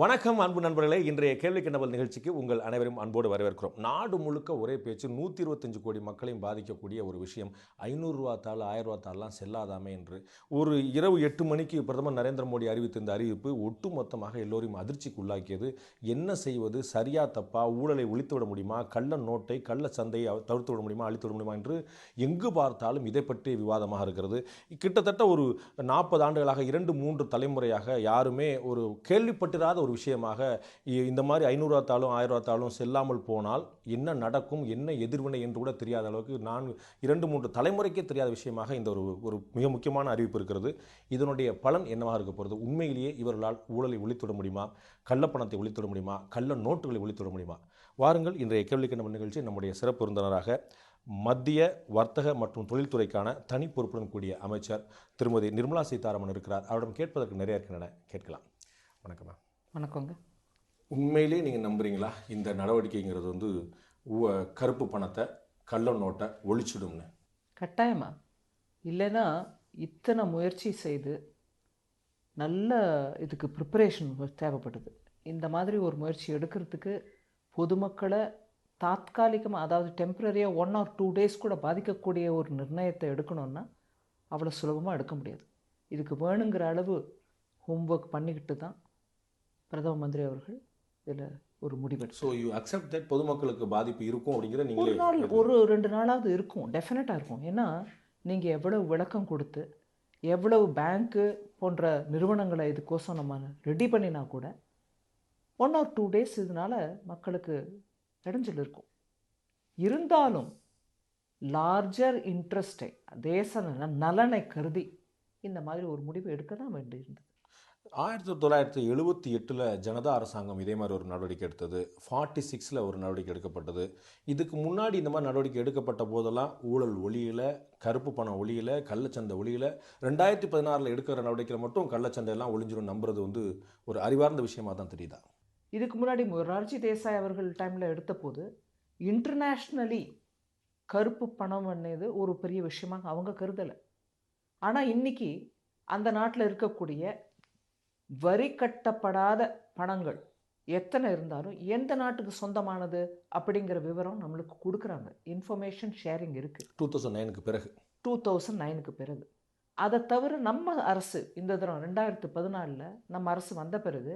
வணக்கம் அன்பு நண்பர்களே. இன்றைய கேள்விக்கு நபல் நிகழ்ச்சிக்கு உங்கள் அனைவரும் அன்போடு வரவேற்கிறோம். நாடு முழுக்க ஒரே பேச்சு, 125 கோடி மக்களையும் பாதிக்கக்கூடிய ஒரு விஷயம். 500 ரூபா தாள், 1000 ரூபா தாள்லாம் செல்லாதாமே என்று ஒரு இரவு 8 மணிக்கு பிரதமர் நரேந்திர மோடி அறிவித்த இந்த அறிவிப்பு ஒட்டுமொத்தமாக எல்லோரையும் அதிர்ச்சிக்கு உள்ளாக்கியது. என்ன செய்வது, சரியா தப்பா, ஊழலை ஒழித்துவிட முடியுமா, கள்ள நோட்டை, கள்ள சந்தையை தவிர்த்து விட முடியுமா, அழித்து விட முடியுமா என்று எங்கு பார்த்தாலும் இதை பற்றிய விவாதமாக இருக்கிறது. கிட்டத்தட்ட ஒரு 40 ஆண்டுகளாக 2-3 தலைமுறையாக யாருமே ஒரு கேள்விப்பட்டிராத ஒரு விஷயமாக இந்த மாதிரி 500 ரூபா தாளும் 1000 ரூபா தாளும் செல்லாமல் போனால் என்ன நடக்கும், என்ன எதிர்வினை என்று கூட தெரியாத அளவுக்கு 2-3 தலைமுறைக்கே தெரியாத விஷயமாக இந்த ஒரு மிக முக்கியமான அறிவிப்பு இருக்கிறது. இதனுடைய பலன் என்னவாக இருக்க போகிறது? உண்மையிலேயே இவர்களால் ஊழலை ஒழித்துவிட முடியுமா, கள்ளப்பணத்தை ஒழித்துவிட முடியுமா, கள்ள நோட்டுகளை ஒழித்துவிட முடியுமா? வாருங்கள், இன்றைய கேள்விக்கு நம்ம நிகழ்ச்சி நம்முடைய சிறப்பு விருந்தினராக மத்திய வர்த்தக மற்றும் தொழில்துறைக்கான தனி பொறுப்புடன் கூடிய அமைச்சர் திருமதி நிர்மலா சீதாராமன் இருக்கிறார். அவரிடம் கேட்பதற்கு நிறைய இருக்கின்றன, கேட்கலாம். வணக்கம் மேம். வணக்கங்க. உண்மையிலே நீங்கள் நம்புறீங்களா இந்த நடவடிக்கைங்கிறது வந்து கருப்பு பணத்தை, கள்ள நோட்டை ஒழிச்சிடும்னு? கட்டாயமா. இல்லைன்னா இத்தனை முயற்சி செய்து நல்ல இதுக்கு ப்ரிப்பரேஷன் தேவைப்படுது. இந்த மாதிரி ஒரு முயற்சி எடுக்கிறதுக்கு பொதுமக்களை தாத்காலிகமாக, அதாவது டெம்பரரியாக 1 or 2 days கூட பாதிக்கக்கூடிய ஒரு நிர்ணயத்தை எடுக்கணும்னா அவ்வளோ சுலபமாக எடுக்க முடியாது. இதுக்கு வேணுங்கிற அளவு ஹோம்ஒர்க் பண்ணிக்கிட்டு தான் பிரதம மந்திரி அவர்கள் இதில் ஒரு முடிவு. ஸோ யூ அக்செப்ட் தட் பொதுமக்களுக்கு பாதிப்பு இருக்கும் அப்படிங்கிற ஒரு நீங்களே? நாள், ஒரு 2 நாளாவது இருக்கும், டெஃபினட்டாக இருக்கும். ஏன்னா நீங்கள் எவ்வளவு விளக்கம் கொடுத்து எவ்வளவு பேங்க்கு போன்ற நிறுவனங்களை இதுக்கோசம் நம்ம ரெடி பண்ணினா கூட 1 or 2 days இதனால் மக்களுக்கு இடைஞ்சல் இருக்கும். இருந்தாலும் லார்ஜர் இன்ட்ரெஸ்டை, தேச நலனை கருதி இந்த மாதிரி ஒரு முடிவு எடுக்க தான் வேண்டியிருந்தது. 1978 ஜனதா அரசாங்கம் இதே மாதிரி ஒரு நடவடிக்கை எடுத்தது. 46 ஒரு நடவடிக்கை எடுக்கப்பட்டது. இதுக்கு முன்னாடி இந்த மாதிரி நடவடிக்கை எடுக்கப்பட்ட போதெல்லாம் ஊழல் ஒளியில, கருப்பு பணம் ஒளியில, கள்ளச்சந்தை ஒளியில. 2016 எடுக்கிற நடவடிக்கையில் மட்டும் கள்ளச்சந்தையெல்லாம் ஒளிஞ்சிடும் நம்புறது வந்து ஒரு அறிவார்ந்த விஷயமா தான் தெரியுதா? இதுக்கு முன்னாடி மொரார்ஜி தேசாய் அவர்கள் டைமில் எடுத்த போது இன்டர்நேஷ்னலி கருப்பு பணம் பண்ணது ஒரு பெரிய விஷயமாக அவங்க கருதலை. ஆனால் இன்னைக்கு அந்த நாட்டில் இருக்கக்கூடிய வரி கட்டப்படாத பணங்கள் எத்தனை இருந்தாலும் எந்த நாட்டுக்கு சொந்தமானது அப்படிங்கிற விவரம் நம்மளுக்கு கொடுக்குறாங்க. இன்ஃபர்மேஷன் ஷேரிங் இருக்குது 2009க்கு பிறகு. 2009க்கு பிறகு. அதை தவிர நம்ம அரசு இந்த தரம் 2014 நம்ம அரசு வந்த பிறகு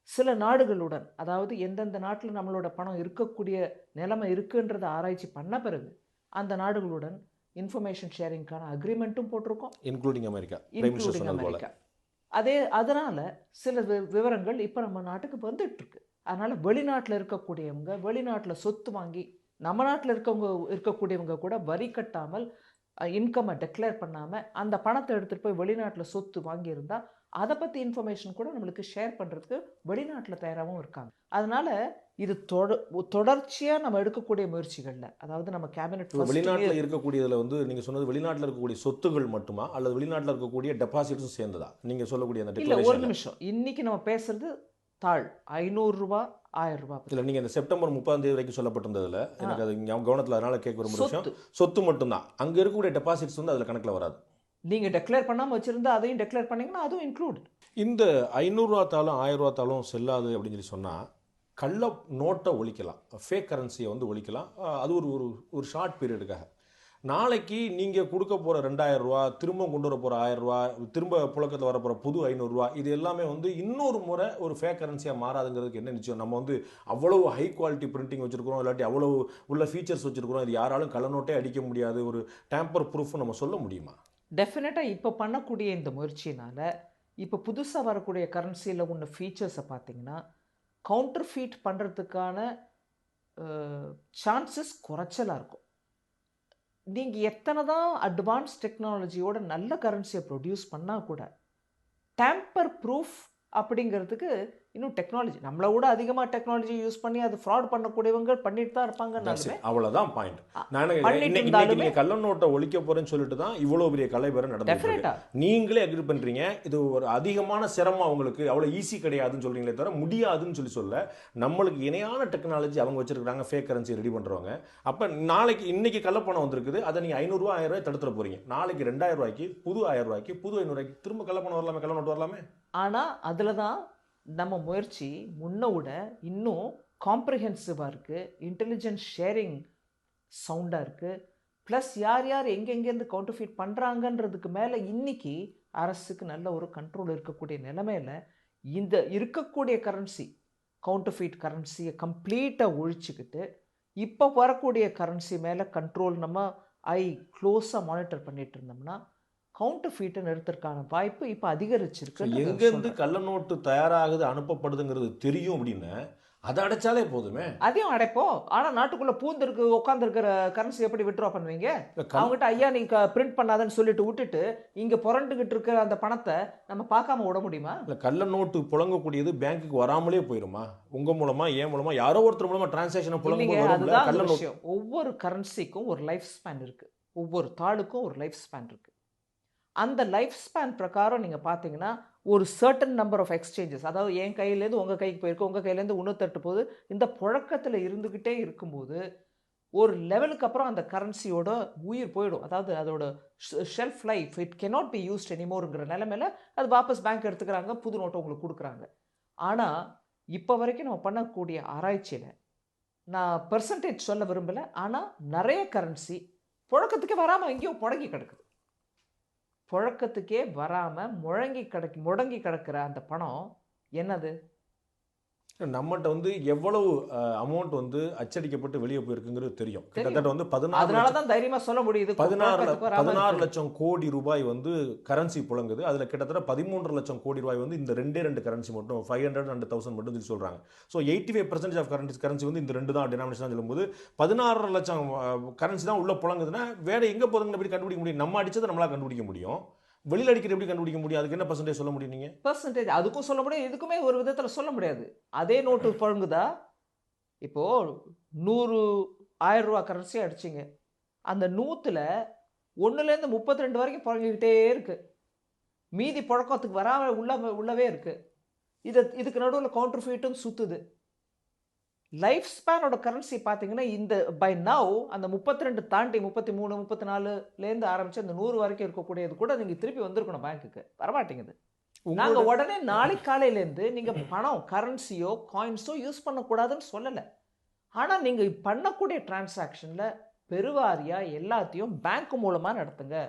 சில நாடுகளுடன், அதாவது எந்தெந்த நாட்டில் நம்மளோட பணம் இருக்கக்கூடிய நிலைமை இருக்குன்றதை ஆராய்ச்சி பண்ண பிறகு அந்த நாடுகளுடன் இன்ஃபர்மேஷன் ஷேரிங்கான அக்ரிமெண்ட்டும் போட்டிருக்கோம், இன்க்ளூடிங் அமெரிக்கா. அமெரிக்கா. அதனால் சில விவரங்கள் இப்போ நம்ம நாட்டுக்கு வந்துட்டுருக்கு. அதனால் வெளிநாட்டில் இருக்கக்கூடியவங்க, வெளிநாட்டில் சொத்து வாங்கி நம்ம நாட்டில் இருக்கக்கூடியவங்க கூட வரி கட்டாமல், இன்கம்மை டிக்ளேர் பண்ணாமல் அந்த பணத்தை எடுத்துகிட்டு போய் வெளிநாட்டில் சொத்து வாங்கியிருந்தால் அதை பற்றி இன்ஃபர்மேஷன் கூட நம்மளுக்கு ஷேர் பண்ணுறதுக்கு வெளிநாட்டில் தயாராகவும் இருக்காங்க. அதனால் இது தொடர்ச்சியாக நம்ம எடுக்கக்கூடிய முயற்சிகளில், அதாவது நம்ம கேபினெட் வெளிநாட்டில் இருக்கக்கூடியதில் வந்து நீங்கள் சொன்னது வெளிநாட்டில் இருக்கக்கூடிய சொத்துகள் மட்டுமா, அல்லது வெளிநாட்டில் இருக்கக்கூடிய டெபாசிட்ஸும் சேர்ந்ததா நீங்கள் சொல்லக்கூடிய அந்த? இல்லை, ஒரு நிமிஷம். இன்னைக்கு நம்ம பேசுறது தாள் 500 ரூபா 1000 ரூபா. இல்லை, நீங்கள் இந்த செப்டம்பர் 30 வரைக்கும் சொல்லப்பட்டிருந்ததில் எனக்கு அது கவனத்தில், அதனால் கேட்க ஒரு விஷயம், சொத்து மட்டும்தான். அங்கே இருக்கக்கூடிய டெபாசிட்ஸ் வந்து அதில் கணக்கில் வராது. நீங்கள் டெக்ளேர் பண்ணாமல் வச்சுருந்தா அதையும் டெக்ளேர் பண்ணிங்கன்னா அதுவும் இன்க்ளூட். இந்த 500 ரூபா தாளும் 1000 ரூபா தாளும் செல்லாது அப்படின்னு சொல்லி சொன்னால் கள்ள நோட்டை ஒழிக்கலாம், ஃபேக் கரன்சியை வந்து ஒழிக்கலாம். அது ஒரு ஷார்ட் பீரியடுக்காக. நாளைக்கு நீங்கள் கொடுக்க போகிற 2000 ரூபா, திரும்ப கொண்டு வர போகிற 1000 ரூபா, திரும்ப புழக்கத்தில் வர போகிற புது 500 ரூபா, இது எல்லாமே வந்து இன்னொரு முறை ஒரு ஃபேக் கரன்சியாக மாறாதுங்கிறதுக்கு என்ன நிச்சயம்? நம்ம வந்து அவ்வளவு ஹை குவாலிட்டி பிரிண்டிங் வச்சுருக்கிறோம், இல்லாட்டி அவ்வளவு உள்ள ஃபீச்சர்ஸ் வச்சுருக்கிறோம், இது யாராலும் கள்ள நோட்டே அடிக்க முடியாது, ஒரு டேம்பர் ப்ரூஃப் நம்ம சொல்ல முடியுமா? டெஃபினட்டாக இப்போ பண்ணக்கூடிய இந்த முயற்சினால் இப்போ புதுசாக வரக்கூடிய கரன்சியில் உள்ள ஃபீச்சர்ஸை பார்த்தீங்கன்னா கவுண்டர் ஃபீட் பண்ணுறதுக்கான சான்சஸ் குறைச்சலாக இருக்கும். நீங்கள் எத்தனை தான் அட்வான்ஸ் டெக்னாலஜியோட நல்ல கரன்சியை ப்ரொடியூஸ் பண்ணால் கூட டேம்பர் ப்ரூஃப் அப்படிங்கிறதுக்கு இன்னும் டெக்னாலஜி, நம்மளை விட அதிகமாக டெக்னாலஜி யூஸ் பண்ணி அது ஃப்ராட் பண்ணக்கூடியவங்க பண்ணிட்டு தான் இருப்பாங்க. அவ்வளோதான் பாயிண்ட். நீங்க கள்ள நோட்டை ஒழிக்க போறேன்னு சொல்லிட்டு தான் இவ்வளவு பெரிய கலைபெற நடந்துருக்கு. நீங்களே அக்ரி பண்றீங்க, இது ஒரு அதிகமான சிரமம், அவங்களுக்கு அவ்வளவு ஈஸி கிடையாதுன்னு சொல்றீங்களே தவிர முடியாதுன்னு சொல்ல, நம்மளுக்கு இணையான டெக்னாலஜி அவங்க வச்சிருக்காங்க, ஃபேக் கரன்சி ரெடி பண்றவங்க. அப்ப நாளைக்கு இன்னைக்கு கள்ளப்பணம் வந்திருக்குது, அதை நீங்க 500 ரூபாய் 1000 ரூபாய் தடுத்துட போறீங்க. நாளைக்கு 2000 ரூபாய்க்கு, புது 1000 ரூபாய்க்கு, புது 500 ரூபாய்க்கு திரும்ப கள்ளப்பணம் வரலாமே, கள்ள நோட்டு வரலாமே. ஆனா அதுல தான் நம்ம முயற்சி முன்ன விட இன்னும் காம்ப்ரிஹென்சிவாக இருக்குது, இன்டெலிஜென்ஸ் ஷேரிங் சவுண்டாக இருக்குது. ப்ளஸ் யார் யார் எங்கெங்கேருந்து கவுண்டர்ஃபீட் பண்ணுறாங்கன்றதுக்கு மேலே இன்னைக்கு அரசுக்கு நல்ல ஒரு கண்ட்ரோல் இருக்கக்கூடிய நிலைமையில் இந்த இருக்கக்கூடிய கரன்சி கவுண்டர்ஃபீட் கரன்சியை கம்ப்ளீட்டாக ஒழிச்சுக்கிட்டு இப்போ வரக்கூடிய கரன்சி மேலே கண்ட்ரோல் நம்ம க்ளோஸாக மானிட்டர் பண்ணிட்டு இருந்தோம்னா கவுண்டர்ஃபீட்டை நிறுத்துறதுக்கான வாய்ப்பு இப்போ அதிகரிச்சிருக்கு. எங்கேருந்து கள்ள நோட்டு தயாராகுது அனுப்பப்படுதுங்கிறது தெரியும் அப்படின்னு அதை அடைச்சாலே போதுமே. அதையும் அடைப்போம். ஆனால் நாட்டுக்குள்ளே பூந்திருக்கு உட்காந்துருக்கிற கரன்சி எப்படி வித்ட்ரா பண்ணுவீங்க? அவங்ககிட்ட ஐயா நீ பிரிண்ட் பண்ணாதன்னு சொல்லிட்டு விட்டுட்டு இங்கே புரண்டுகிட்டு இருக்கிற அந்த பணத்தை நம்ம பார்க்காம விட முடியுமா? இல்லை, கள்ள நோட்டு புழங்கக்கூடியது பேங்க்குக்கு வராமலே போயிருமா? உங்க மூலமா ஏன் மூலமா யாரோ ஒருத்தர் மூலமா டிரான்சாக்ஷனை புழங்க. கள்ள நோட்டு ஒவ்வொரு கரன்சிக்கும் ஒரு லைஃப் ஸ்பேன் இருக்கு, ஒவ்வொரு தாளுக்கும் ஒரு லைஃப் ஸ்பேன் இருக்கு. அந்த லைஃப் ஸ்பேன் பிரகாரம் நீங்கள் பார்த்தீங்கன்னா ஒரு சர்டன் நம்பர் ஆஃப் எக்ஸ்சேஞ்சஸ், அதாவது என் கையிலேருந்து உங்கள் கைக்கு போயிருக்கு, உங்கள் கையிலேருந்து இன்னொருத்தட்டு போது, இந்த புழக்கத்தில் இருந்துக்கிட்டே இருக்கும்போது ஒரு லெவலுக்கு அப்புறம் அந்த கரன்சியோட உயிர் போயிடும். அதாவது அதோட shelf life it cannot be used எனிமோருங்கிற நிலைமையில் அது வாபஸ் பேங்க் எடுத்துக்கிறாங்க, புது நோட்டை உங்களுக்கு கொடுக்குறாங்க. ஆனால் இப்போ வரைக்கும் நம்ம பண்ணக்கூடிய ஆராய்ச்சியில் நான் பெர்சன்டேஜ் சொல்ல விரும்பலை, ஆனால் நிறைய கரன்சி புழக்கத்துக்கே வராமல் எங்கேயோ முடங்கி கிடக்குது. புழக்கத்துக்கே வராமல் முடங்கி கிடக்கிற அந்த பணம் என்னது? நம்மகிட்ட வந்து எவ்வளவு அமௌண்ட் வந்து அச்சடிக்கப்பட்டு வெளியே போயிருக்குங்கிறது தெரியும். கிட்டத்தட்ட வந்து 16 லட்சம் கோடி ரூபாய் வந்து கரன்சி புழங்குது. அதில் கிட்டத்தட்ட 13 லட்சம் கோடி ரூபாய் வந்து இந்த ரெண்டு கரன்சி மட்டும் 500 and 1000 மட்டும் சொல்லி சொல்கிறாங்க. ஸோ 85% ஆஃப் கரன்சி வந்து இந்த ரெண்டு தான் டினாமினேஷன் சொல்லும்போது 16 லட்சம் கரன்சி தான் உள்ள புழங்குதுன்னா வேற எங்கே போதுங்கன்னு எப்படி கண்டுபிடிக்க முடியும்? நம்ம அடிச்சதை நம்மளால் கண்டுபிடிக்க முடியும், வெளியில் அடிக்கிற எப்படி கண்டுபிடிக்க முடியும்? அதுக்கு என்ன பர்சன்டேஜ் சொல்ல முடியும்? நீங்கள் பர்சன்டேஜ் அதுக்கும் சொல்ல முடியும், இதுக்குமே ஒரு விதத்தில் சொல்ல முடியாது. அதே நோட்டு புழங்குதா? இப்போது 100,000 ரூபா கரன்சி அடிச்சிங்க, அந்த 100ல் 1லேருந்து 32 வரைக்கும் புழங்கிக்கிட்டே இருக்குது, மீதி புழக்கத்துக்கு வராமல் உள்ளவே இருக்குது. இதுக்கு நடுவில் கவுண்டர்ஃபீட்டும் சுற்றுது. லைஃப் ஸ்பேனோட கரன்சி பார்த்தீங்கன்னா இந்த பை நவ் அந்த 32 தாண்டி 33 34லேருந்து ஆரம்பித்து அந்த 100 வரைக்கும் இருக்கக்கூடியது கூட நீங்கள் திருப்பி வந்திருக்கணும் பேங்க்குக்கு, வரமாட்டேங்குது. நாங்கள் உடனே நாளைக்கு காலையிலேருந்து நீங்கள் பணம் கரன்சியோ காயின்ஸோ யூஸ் பண்ணக்கூடாதுன்னு சொல்லலை. ஆனால் நீங்கள் பண்ணக்கூடிய டிரான்சாக்ஷனில் பெருவாரியாக எல்லாத்தையும் பேங்க் மூலமாக நடத்துங்க.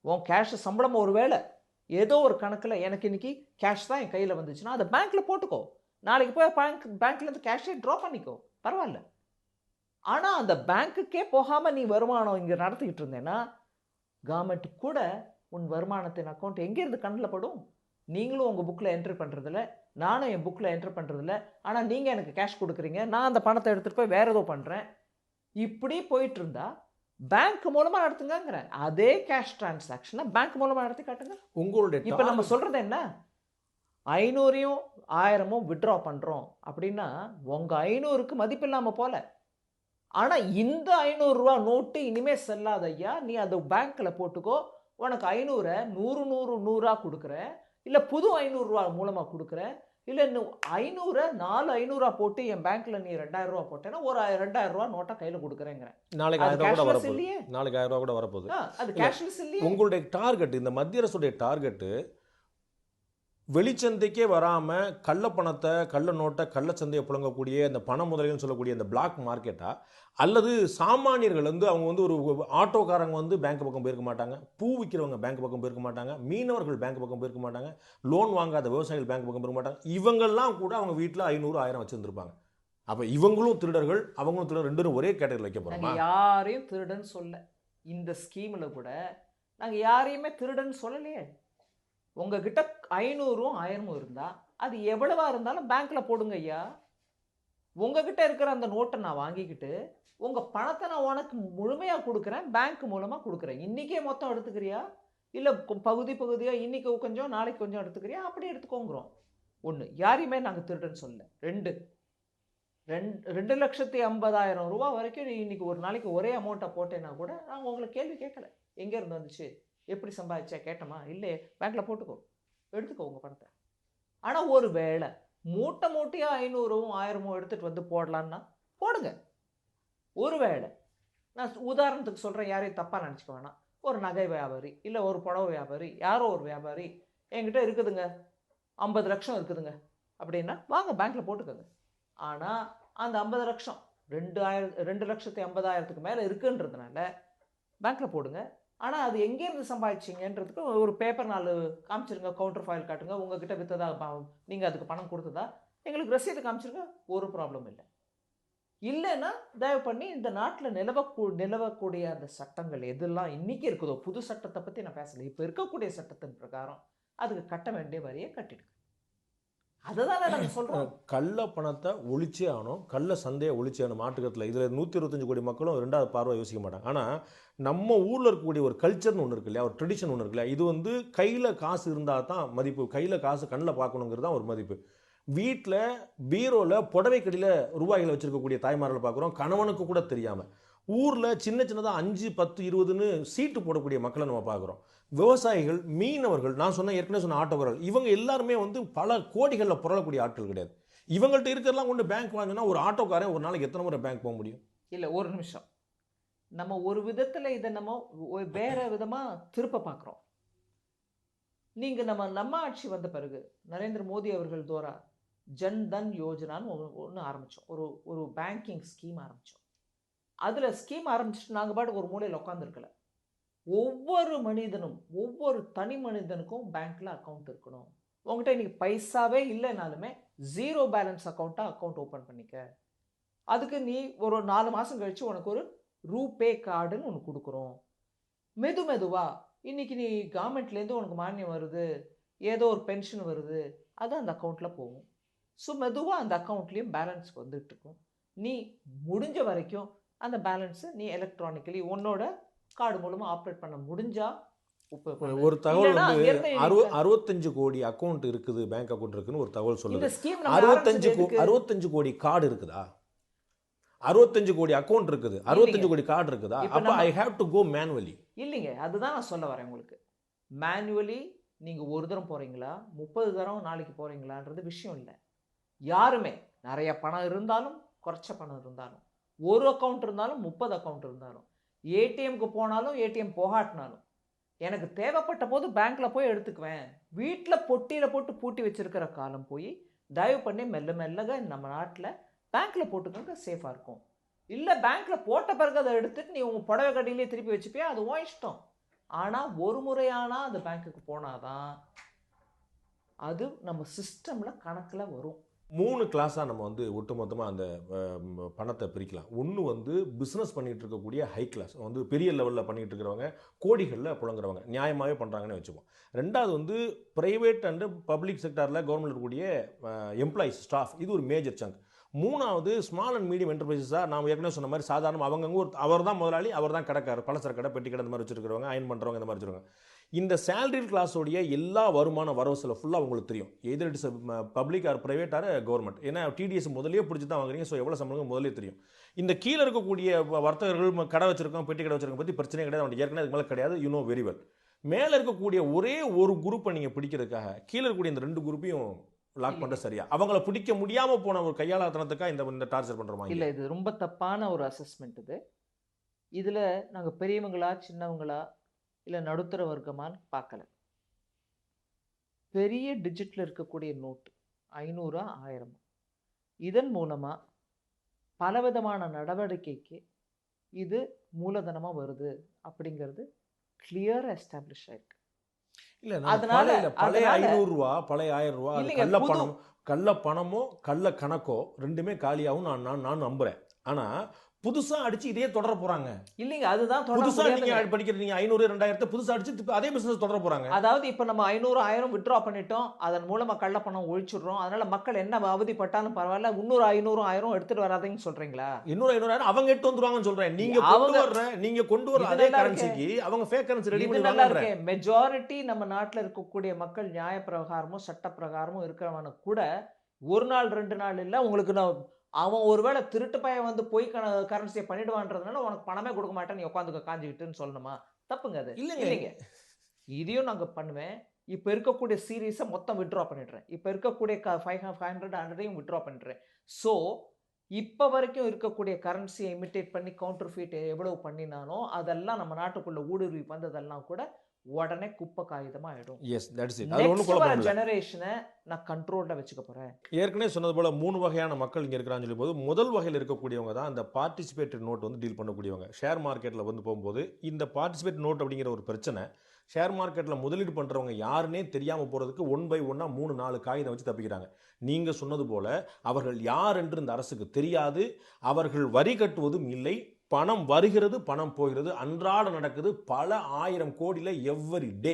உன் கேஷ் சம்பளம் ஒரு வேளை ஏதோ ஒரு கணக்கில் எனக்கு இன்னைக்கு கேஷ் தான் என் கையில் வந்துச்சுன்னா அதை பேங்க்கில் போட்டுக்கோ, நாளைக்கு போய் பேங்க்லேருந்து கேஷே ட்ரா பண்ணிக்கோ, பரவாயில்ல. ஆனால் அந்த பேங்க்குக்கே போகாமல் நீ வருமானம் இங்கே நடத்திக்கிட்டு இருந்தேன்னா கவர்மெண்ட் கூட உன் வருமானத்தின் அக்கௌண்ட் எங்கேருந்து கண்ணில் படும்? நீங்களும் உங்கள் புக்கில் என்ட்ரி பண்ணுறதில்ல, நானும் என் புக்கில் என்ட்ரி பண்ணுறதில்ல. ஆனால் நீங்கள் எனக்கு கேஷ் கொடுக்குறீங்க, நான் அந்த பணத்தை எடுத்துகிட்டு போய் வேறு ஏதோ பண்ணுறேன். இப்படி போயிட்டு இருந்தா பேங்க் மூலமாக நடத்துங்கிறேன். அதே கேஷ் டிரான்சாக்ஷனை பேங்க் மூலமாக நடத்தி காட்டுங்க. உங்களுடைய இப்போ நம்ம சொல்கிறது என்ன? 500யும் 1000ம் வித்ட்ரா பண்ணுறோம் அப்படின்னா உங்கள் 500க்கு மதிப்பு இல்லாமல் போல. ஆனால் இந்த 500 ரூபா நோட்டு இனிமேல் செல்லாத ஐயா, நீ அதை பேங்க்கில் போட்டுக்கோ, உனக்கு 500 100 கொடுக்குறேன், இல்லை புது 500 ரூபா மூலமாக கொடுக்குறேன், இல்லை 500 4 போட்டு என் பேங்க்கில் நீ 2000 ரூபா போட்டேன்னா ஒரு 2000 ரூபா நோட்டை கையில் கொடுக்குறேங்கிறேன். நாளைக்கு 1000 ரூபா கூட வரப்போகுது. அது கேஷ்லெஸ் இல்லையே. உங்களுடைய டார்கெட், இந்த மத்திய அரசுடைய டார்கெட்டு வெளிச்சந்தைக்கே வராமல் கள்ள நோட்டை கள்ளச்சந்தையை புழங்கக்கூடிய இந்த பண முதலைன்னு சொல்லக்கூடிய இந்த பிளாக் மார்க்கெட்டா, அல்லது சாமானியர்கள் வந்து அவங்க வந்து ஒரு ஆட்டோக்காரங்க வந்து பேங்க் பக்கம் போயிருக்க மாட்டாங்க, பூ விற்கிறவங்க பேங்க் பக்கம் போயிருக்க மாட்டாங்க, மீனவர்கள் பேங்க் பக்கம் போயிருக்க மாட்டாங்க, லோன் வாங்காத விவசாயிகள் பேங்க் பக்கம் போயிருக்க மாட்டாங்க, இவங்கெல்லாம் கூட அவங்க வீட்டில் 500 1000 வச்சுருந்துருப்பாங்க. அப்போ இவங்களும் திருடர்கள், அவங்களும் திருடர், ரெண்டும் ஒரே கேட்டகரியில் வைக்க போகிறோம். யாரையும் திருடன் சொல்ல, இந்த ஸ்கீமில் கூட நாங்கள் யாரையுமே திருடன் சொல்லலையே. உங்ககிட்ட 500ம் 1000ம் இருந்தால் அது எவ்வளவா இருந்தாலும் பேங்க்கில் போடுங்க ஐயா. உங்ககிட்ட இருக்கிற அந்த நோட்டை நான் வாங்கிக்கிட்டு உங்கள் பணத்தை நான் உனக்கு முழுமையாக கொடுக்குறேன், பேங்க் மூலமாக கொடுக்குறேன். இன்றைக்கே மொத்தம் எடுத்துக்கிறியா, இல்லை பகுதியாக இன்றைக்கி கொஞ்சம் நாளைக்கு கொஞ்சம் எடுத்துக்கிறியா, அப்படி எடுத்துக்கோங்கிறோம். ஒன்று, யாரையுமே நாங்கள் திருடுன்னு சொல்லலை. 2,50,000 ரூபா வரைக்கும் நீ இன்றைக்கி ஒரு நாளைக்கு ஒரே அமௌண்ட்டை போட்டேன்னா கூட நாங்கள் உங்களை கேள்வி கேட்கல. எங்கேருந்து வந்துச்சு, எப்படி சம்பாதிச்சா கேட்டோமா? இல்லையே, பேங்க்கில் போட்டுக்கோ, எடுத்துக்கோ உங்கள் பணத்தை. ஆனால் ஒரு வேளை மூட்டையாக 500ம் 1000ம் எடுத்துகிட்டு வந்து போடலான்னா போடுங்க. ஒரு வேளை நான் உதாரணத்துக்கு சொல்கிறேன், யாரையும் தப்பாக நினச்சிக்க வேணாம். ஒரு நகை வியாபாரி இல்லை ஒரு புடவை வியாபாரி, யாரோ ஒரு வியாபாரி என்கிட்ட இருக்குதுங்க 50 லட்சம் இருக்குதுங்க அப்படின்னா வாங்க பேங்க்கில் போட்டுக்கோங்க. ஆனால் அந்த 50 லட்சம் 2,50,000க்கு மேலே இருக்குன்றதுனால பேங்க்கில் போடுங்க. ஆனால் அது எங்கேருந்து சம்பாதிச்சிங்கன்றதுக்கு ஒரு பேப்பர் 4 காமிச்சிருங்க, கவுண்டர் ஃபைல் காட்டுங்க, உங்ககிட்ட விற்றதா நீங்கள் அதுக்கு பணம் கொடுத்ததா எங்களுக்கு ரசீது காமிச்சிருங்க, ஒரு ப்ராப்ளம் இல்லை. இல்லைன்னா தயவு பண்ணி இந்த நாட்டில் நிலவக்கூடிய அந்த சட்டங்கள் எதெல்லாம் இன்னைக்கு இருக்குதோ, புது சட்டத்தை பற்றி நான் பேசலை, இப்போ இருக்கக்கூடிய சட்டத்தின் பிரகாரம் அதுக்கு கட்ட வேண்டிய வரியை கட்டிடுங்க. அதுதான் நாங்கள் சொல்கிறோம். கள்ள பணத்தை ஒழிச்சே ஆகணும், கள்ள சந்தையை ஒழிச்சே ஆகணும் மாட்டுக்கத்தில். இதில் 125 கோடி மக்களும் ரெண்டாவது பார்வை யோசிக்க மாட்டாங்க. ஆனால் நம்ம ஊரில் இருக்கக்கூடிய ஒரு கல்ச்சர்னு ஒன்று இருக்கு இல்லையா, ஒரு ட்ரெடிஷன் ஒன்று இருக்கு இல்லையா, இது வந்து கையில் காசு இருந்தால் தான் மதிப்பு, கையில் காசு கண்ணில் பார்க்கணுங்கிறது தான் ஒரு மதிப்பு. வீட்டில் பீரோவில் புடவை கடியில் ரூபாய்களை வச்சுருக்கக்கூடிய தாய்மார்களை பார்க்குறோம், கணவனுக்கு கூட தெரியாமல். ஊரில் சின்ன சின்னதாக 5, 10, 20ன்னு சீட்டு போடக்கூடிய மக்களை நம்ம பார்க்குறோம். விவசாயிகள், மீனவர்கள், நான் சொன்ன ஏற்கனவே சொன்ன ஆட்டோக்காரர்கள், இவங்க எல்லாருமே வந்து பல கோடிகளில் புரளக்கூடிய ஆட்கள் கிடையாது. இவங்கள்ட்ட இருக்கிறதெல்லாம் கொண்டு பேங்க் வாங்கினா ஒரு ஆட்டோக்காரன் ஒரு நாளைக்கு எத்தனை முறை பேங்க் போக முடியும்? இல்லை, ஒரு நிமிஷம். நம்ம ஒரு விதத்தில் இதை நம்ம வேற விதமாக திருப்ப பார்க்குறோம். நீங்கள் நம்ம ஆட்சி வந்த பிறகு நரேந்திர மோடி அவர்கள் தோரா ஜன்தன் யோஜனான்னு ஒன்று ஆரம்பித்தோம். ஒரு பேங்கிங் ஸ்கீம் ஆரம்பித்தோம். அதில் ஸ்கீம் ஆரம்பிச்சுட்டு நாங்கள் பாட்டுக்கு ஒரு மூலையில் உட்காந்துருக்கல. ஒவ்வொரு மனிதனும், ஒவ்வொரு தனி மனிதனுக்கும் பேங்க்கில் அக்கௌண்ட் இருக்கணும். உங்கள்கிட்ட இன்றைக்கி பைசாவே இல்லைனாலுமே 0 பேலன்ஸ் அக்கௌண்ட் ஓப்பன் பண்ணிக்க. அதுக்கு நீ ஒரு 4 மாதம் கழித்து உனக்கு ஒரு ரூபே கார்டுன்னு ஒன்று கொடுக்குறோம். மெதுவாக இன்றைக்கி நீ கவர்மெண்ட்லேருந்து உனக்கு மானியம் வருது, ஏதோ ஒரு பென்ஷன் வருது, அது அந்த அக்கௌண்ட்டில் போகும். ஸோ மெதுவாக அந்த அக்கௌண்ட்லேயும் பேலன்ஸ் வந்துட்டுருக்கும். நீ முடிஞ்ச வரைக்கும் அந்த பேலன்ஸை நீ எலக்ட்ரானிக்கலி உன்னோட கார்டு மூலமாக ஆப்ரேட் பண்ண முடிஞ்சா ஒரு தகவல் வந்து 65 கோடி அக்கௌண்ட் இருக்குது, பேங்க் அக்கௌண்ட் இருக்குன்னு ஒரு தகவல் சொல்லுது. 65 கோடி கார்டு இருக்குதா? 65 கோடி அக்கௌண்ட் இருக்குது, 65 கோடி கார்டு இருக்குதா? அப்ப I have to go manually. இல்லைங்க, அதுதான் நான் சொல்ல வரேன் உங்களுக்கு. மேனுவலி நீங்கள் ஒரு தரம் போகிறீங்களா, 30 தரம் நாளைக்கு போகிறீங்களான்றது விஷயம் இல்லை. யாருமே நிறைய பணம் இருந்தாலும் குறைச்ச பணம் இருந்தாலும், ஒரு அக்கௌண்ட் இருந்தாலும் 30 அக்கௌண்ட் இருந்தாலும், ஏடிஎம்க்கு போனாலும் ஏடிஎம் போகாட்டினாலும், எனக்கு தேவைப்பட்ட போது பேங்க்கில் போய் எடுத்துக்குவேன். வீட்டில் பொட்டியில் போட்டு பூட்டி வச்சிருக்கிற காலம் போய் தயவு பண்ணி மெல்லக நம்ம நாட்டில் பேங்க்கில் போட்டுக்கோங்க, சேஃபாக இருக்கும். இல்லை பேங்க்கில் போட்ட பிறகு அதை எடுத்துட்டு நீ உங்கள் புடவை கடையிலே திருப்பி வச்சுப்பியா, அது உன் இஷ்டம். ஆனால் ஒரு முறையானா அந்த பேங்க்குக்கு போனாதான் அது நம்ம சிஸ்டமில் கணக்கில் வரும். 3 கிளாஸாக நம்ம வந்து ஒட்டுமொத்தமாக அந்த பணத்தை பிரிக்கலாம். ஒன்று வந்து பிஸ்னஸ் பண்ணிகிட்டு இருக்கக்கூடிய ஹை கிளாஸ், வந்து பெரிய லெவலில் பண்ணிகிட்டு இருக்கிறவங்க, கோடிகளில் புழங்குறவங்க, நியாயமாகவே பண்ணுறாங்கன்னு வச்சுப்போம். ரெண்டாவது வந்து ப்ரைவேட் அண்டு பப்ளிக் செக்டாரில் கவர்மெண்ட் இருக்கக்கூடிய எம்ப்ளாயிஸ், ஸ்டாஃப், இது ஒரு மேஜர் சங்க். மூணாவது ஸ்மால் அண்ட் மீடியம் என்டர்பிரைசஸாக நாம் ஏற்கனவே சொன்ன மாதிரி சாதாரண அவங்கங்க அவர் தான் முதலாளி, அவர் தான் கடைக்காரர், பலசர கடை, பெட்டி கடை, இந்த மாதிரி வச்சுருக்கிறவங்க, அயன் பண்ணுறவங்க, இந்த மாதிரி வச்சுருவாங்க. இந்த சேலரி கிளாஸோடைய எல்லா வருமான வரவுசில் ஃபுல்லாக உங்களுக்கு தெரியும், எதர் it's public R private R government. ஏன்னா டிடிஎஸ் முதலே பிடிச்சி தான் வாங்குறீங்க, ஸோ எவ்வளோ சம்பளம் முதலே தெரியும். இந்த கீழே இருக்கக்கூடிய வர்த்தகர்கள், கடை வச்சிருக்கோம், பெட்டி கடை வச்சிருக்கோம் பற்றி பிரச்சனையே கிடையாது, அவனுக்கு ஏற்கனவே அதுக்கு மேலே கிடையாது, யூ நோ வெரி வெல். மேலே இருக்கக்கூடிய ஒரே ஒரு குரூப்பை நீங்கள் பிடிக்கிறதுக்காக கீழே இருக்கக்கூடிய இந்த 2 குரூப்பையும் லாக் பண்ணுற சரியா? அவங்கள பிடிக்க முடியாமல் போன ஒரு கையாளத்தனத்துக்காக இந்த டார்ச்சர் பண்ணுறோமா? இல்லை, இது ரொம்ப தப்பான ஒரு அசஸ்மெண்ட். இதில் நாங்கள் பெரியவங்களா சின்னவங்களா இல்லை நடுத்தர வர்க்கமான்னு பார்க்கல. பெரிய டிஜிட்டில் இருக்கக்கூடிய நோட்டு 500, 1000, இதன் மூலமாக பலவிதமான நடவடிக்கைக்கு இது மூலதனமாக வருது அப்படிங்கிறது கிளியராக எஸ்டாப்ளிஷ் ஆயிருக்கு. இல்லை, அதனால பழைய 500 ரூபா, பழைய 1000 ரூபா, கள்ள பணமோ கள்ள கணக்கோ ரெண்டுமே காலியாகும் நான் நம்புறேன். ஆனா புதுசா அடிச்சு இதே தொடர போறாங்க. இல்லைங்க, அதுதான் புதுசா நீங்க படிக்கிறீங்க 500, 2000 புதுசா அடிச்சு அதே பிசினஸ் தொடர போறாங்க. அதாவது இப்ப நம்ம 500, 1000 வித்ட்ரா பண்ணிட்டோம், அதன் மூலமா கள்ளப்பணம் ஒழிச்சிடுறோம், அதனால மக்கள் என்ன அவதிப்பட்டாலும் பரவாயில்ல, இன்னொரு 500, 1000 எடுத்துட்டு வராதீங்கன்னு சொல்றீங்களா? இன்னொரு 500, 1000 அவங்க எடுத்து வந்துருவாங்கன்னு சொல்றேன். நீங்க கொண்டு வர அதே கரன்சிக்கு அவங்க ஃபேக் கரன்சி ரெடி பண்ணி வாங்குறாங்க. மெஜாரிட்டி நம்ம நாட்டில் இருக்கக்கூடிய மக்கள் நியாய பிரகாரமும் சட்ட பிரகாரமும் இருக்கிறவன கூட ஒரு நாள் 2 நாள் இல்லை, உங்களுக்கு நான் அவன் ஒருவேளை திருட்டு பையன் வந்து போய் கரன்சியை பண்ணிடுவான்றதுனால உனக்கு பணமே கொடுக்க மாட்டேன், நீ உட்காந்து காஞ்சிக்கிட்டுன்னு சொல்லணுமா? தப்புங்க அது. இல்லைங்க, இதையும் நாங்கள் பண்ணுவேன். இப்போ இருக்கக்கூடிய சீரீஸை மொத்தம் வித்ட்ரா பண்ணிடுறேன், இப்போ இருக்கக்கூடிய 500, 100 வித்ட்ரா பண்ணிடுறேன். ஸோ இப்போ வரைக்கும் இருக்கக்கூடிய கரன்சியை இமிட்டேட் பண்ணி கவுண்டர் ஃபீட் எவ்வளவு பண்ணினானோ அதெல்லாம் நம்ம நாட்டுக்குள்ளே ஊடுருவி வந்ததெல்லாம் கூட உடனே குப்பை காகிதமா ஆயிடும். Yes, that's it. அது ஒன்றும் நெக்ஸ்ட் வர குழப்பம் இல்லை. ஜெனரேஷனை நான் கண்ட்ரோல்ல வச்சுக்க போறேன். ஏற்கனவே சொன்னது போல 3 வகையான மக்கள் இங்கே இருக்கிறான்னு சொல்லும் போது, முதல் வகையில் இருக்கக்கூடியவங்க தான் அந்த பார்ட்டிசிபேட்டரி நோட் வந்து டீல் பண்ணக்கூடியவங்க. ஷேர் மார்க்கெட்டில் வந்து போகும்போது இந்த பார்ட்டிசிபேட் நோட் அப்படிங்கிற ஒரு பிரச்சனை, ஷேர் மார்க்கெட்டில் முதலீடு பண்ணுறவங்க யாருன்னே தெரியாமல் போகிறதுக்கு 1 பை 1 3 4 காகிதம் வச்சு தப்பிக்கிறாங்க. நீங்கள் சொன்னது போல அவர்கள் யார் என்று இந்த அரசுக்கு தெரியாது, அவர்கள் வரி கட்டுவதும் இல்லை, பணம் வருகிறது பணம் போகிறது, அன்றாட நடக்குது, பல 1000 கோடியில் எவ்வரி டே.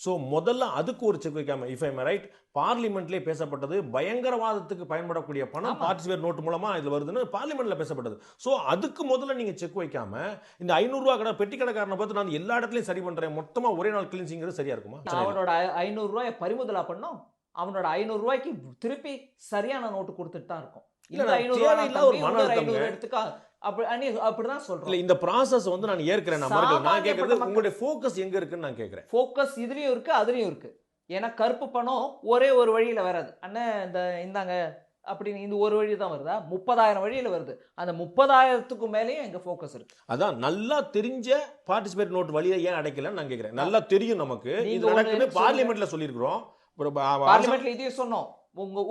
ஸோ முதல்ல அதுக்கு ஒரு செக் வைக்காம, இஃப் ஐம் ரைட், பார்லிமெண்ட்லேயே பேசப்பட்டது பயங்கரவாதத்துக்கு பயன்படக்கூடிய பணம் பார்ட்டிசிபேட் நோட்டு மூலமா இதில் வருதுன்னு பார்லிமெண்ட்ல பேசப்பட்டது. ஸோ அதுக்கு முதல்ல நீங்க செக் வைக்காம இந்த 500 ரூபா கடை பெட்டி கடைக்காரனை பார்த்து நான் எல்லா இடத்துலையும் சரி பண்றேன் மொத்தமா ஒரே நாள் கிளீன்சிங்கிறது சரியா இருக்குமா? அவனோட 500 ரூபாயை பறிமுதலா பண்ணோம், அவனோட 500 ரூபாய்க்கு திருப்பி சரியான நோட்டு கொடுத்துட்டு தான் இருக்கும். இல்ல, தேவையில்லாத ஒரு மன அழுத்தம் எடுத்துக்கா அப்படிதான் சொல்றேன். இல்ல, இந்த ப்ராசஸ் வந்து நான் ஏற்கிறேன். நான் கேட்கறது உங்களுடைய ஃபோக்கஸ் எங்க இருக்குன்னு நான் கேட்கிறேன். ஃபோக்கஸ் இதுலயும் இருக்கு அதுலயும் இருக்கு. ஏன்னா கருப்பு பணம் ஒரே ஒரு வழியில வராது. அண்ணன் இந்தாங்க அப்படின்னு இந்த ஒரு வழி தான் வருதா, 30,000 வழியில வருது. அந்த 30,000க்கு மேலேயும் எங்க ஃபோக்கஸ் இருக்கு. அதான் நல்லா தெரிஞ்ச பார்ட்டிசிபேட் நோட் வழியை ஏன் அடைக்கலன்னு நான் கேட்கிறேன். நல்லா தெரியும் நமக்கு இது நடக்குது, பார்லிமெண்ட்ல சொல்லியிருக்கிறோம், பார்லிமெண்ட்ல இதையும் சொன்னோம்.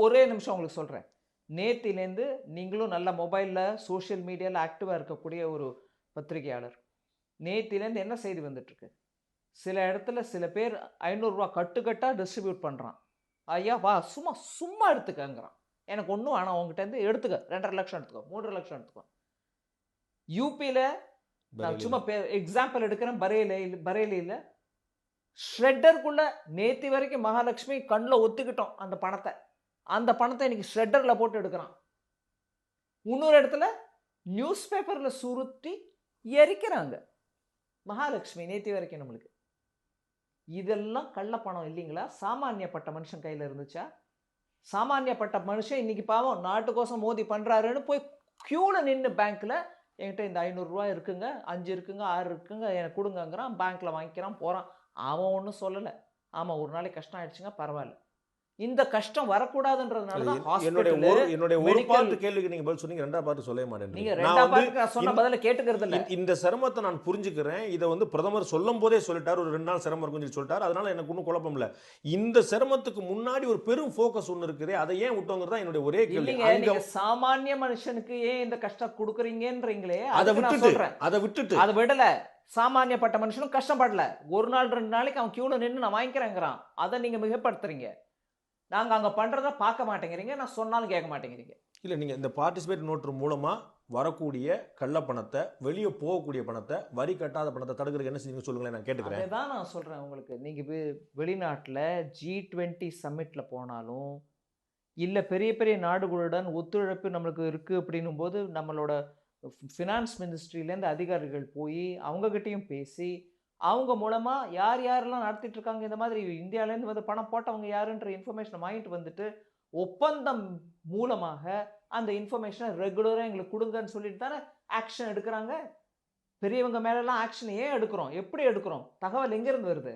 ஒரே நிமிஷம் உங்களுக்கு சொல்றேன். நேத்திலேருந்து நீங்களும் நல்ல மொபைலில் சோஷியல் மீடியாவில் ஆக்டிவாக இருக்கக்கூடிய ஒரு பத்திரிகையாளர், நேத்திலேருந்து என்ன செய்தி வந்துட்டுருக்கு, சில இடத்துல சில பேர் 500 ரூபா கட்டுக்கட்டாக டிஸ்ட்ரிபியூட் பண்ணுறான். ஐயா வா சும்மா சும்மா எடுத்துக்கங்கிறான். எனக்கு ஒன்றும் ஆனால் உங்ககிட்ட எடுத்துக்க 2.5 லட்சம் எடுத்துக்கோ, 3 லட்சம் எடுத்துக்கோ. யூபியில் நான் சும்மா எக்ஸாம்பிள் எடுக்கிறேன். பரேலியில் ஷ்ரெட்டருக்குள்ள நேத்தி வரைக்கும் மகாலட்சுமி கண்ணில் ஒத்துக்கிட்டோம் அந்த பணத்தை இன்னைக்கு ஷ்ரெட்டரில் போட்டு எடுக்கிறான். இன்னொரு இடத்துல நியூஸ் பேப்பரில் சுருட்டி எரிக்கிறாங்க. மகாலட்சுமி நேத்தி வரைக்கும் நம்மளுக்கு இதெல்லாம் கள்ளப்பணம் இல்லைங்களா? சாமானியப்பட்ட மனுஷன் கையில் இருந்துச்சா? சாமானியப்பட்ட மனுஷன் இன்னைக்கு பாவம் நாட்டுக்கோசம் மோதி பண்ணுறாருன்னு போய் க்யூவில் நின்று பேங்க்கில் என்கிட்ட இந்த 500 ரூபா இருக்குங்க, 5 இருக்குங்க, 6 இருக்குங்க, எனக்கு கொடுங்கங்கிறான். பேங்க்கில் வாங்கிக்கிறான், போகிறான். அவன் ஒன்றும் சொல்லலை. ஆமாம், ஒரு நாளைக்கு கஷ்டம் ஆயிடுச்சுங்க, பரவாயில்ல. இந்த கஷ்டம் வரக்கூடாதுன்றதுனால என்னுடைய ஒரு பார்ட் கேள்விக்கு நீங்க பதில் சொன்னீங்க, ரெண்டாவது பார்ட் சொல்லவே மாட்டேன். நான் சொன்ன பதில கேட்டுக்கிறது இல்ல. இந்த சிரமத்தை நான் புரிஞ்சுக்கிறேன். இதை வந்து பிரதமர் சொல்லும் போதே சொல்லிட்டார், ஒரு 2 நாள் சிரமம் இருக்குன்னு சொல்லிட்டார். அதனால எனக்கு ஒன்றும் குழப்பம் இல்லை. இந்த சிரமத்துக்கு முன்னாடி ஒரு பெரும் ஃபோக்கஸ் ஒன்று இருக்குது, அதை ஏன் விட்டோங்கிறதா என்னுடைய ஒரே கேள்வி. சாமானிய மனுஷனுக்கு ஏன் இந்த கஷ்டம் கொடுக்குறீங்கன்றீங்களே, அதை விட்டுட்டு அதை விடல. சாமானியப்பட்ட மனுஷனும் கஷ்டப்படல. ஒரு நாள் 2 நாளைக்கு அவன் கியூல நின்று நான் வாங்கிக்கிறேங்கிறான். அதை நீங்க மிகப்படுத்துறீங்க. நாங்க அங்க பண்றத பார்க்க மாட்டேங்கிறீங்க, நான் சொன்னாலும் கேட்க மாட்டேங்கிறீங்க. இல்ல, நீங்க இந்த பார்ட்டிசிபேட் நோட்டு மூலமா வரக்கூடிய கள்ள பணத்தை, வெளியே போகக்கூடிய பணத்தை, வரி கட்டாத பணத்தை தடுக்கிறதுக்கு என்ன செஞ்சீங்க சொல்லுங்களேன், நான் கேட்டுக்கிறேன். அதுதான் நான் சொல்றேன் உங்களுக்கு. நீங்க வெளிநாட்டுல G20 சம்மிட்ல போனாலும் இல்ல பெரிய பெரிய நாடுகளுடன் ஒத்துழைப்பு நம்மளுக்கு இருக்கு அப்படின்னும் போது நம்மளோட ஃபினான்ஸ் மினிஸ்ட்ரியிலேருந்து அதிகாரிகள் போய் அவங்ககிட்டையும் பேசி அவங்க மூலமா யார் யாரெல்லாம் நடத்திட்டு இருக்காங்க, இந்த மாதிரி இந்தியாவிலேருந்து வந்து பணம் போட்டவங்க யாருன்ற இன்ஃபர்மேஷனை வாங்கிட்டு வந்துட்டு ஒப்பந்தம் மூலமாக அந்த இன்ஃபர்மேஷனை ரெகுலராக எங்களுக்கு கொடுங்கன்னு சொல்லிட்டு தானே ஆக்ஷன் எடுக்கிறாங்க. பெரியவங்க மேலெல்லாம் ஆக்ஷன் ஏன் எடுக்கிறோம், எப்படி எடுக்கிறோம்? தகவல் எங்கேருந்து வருது?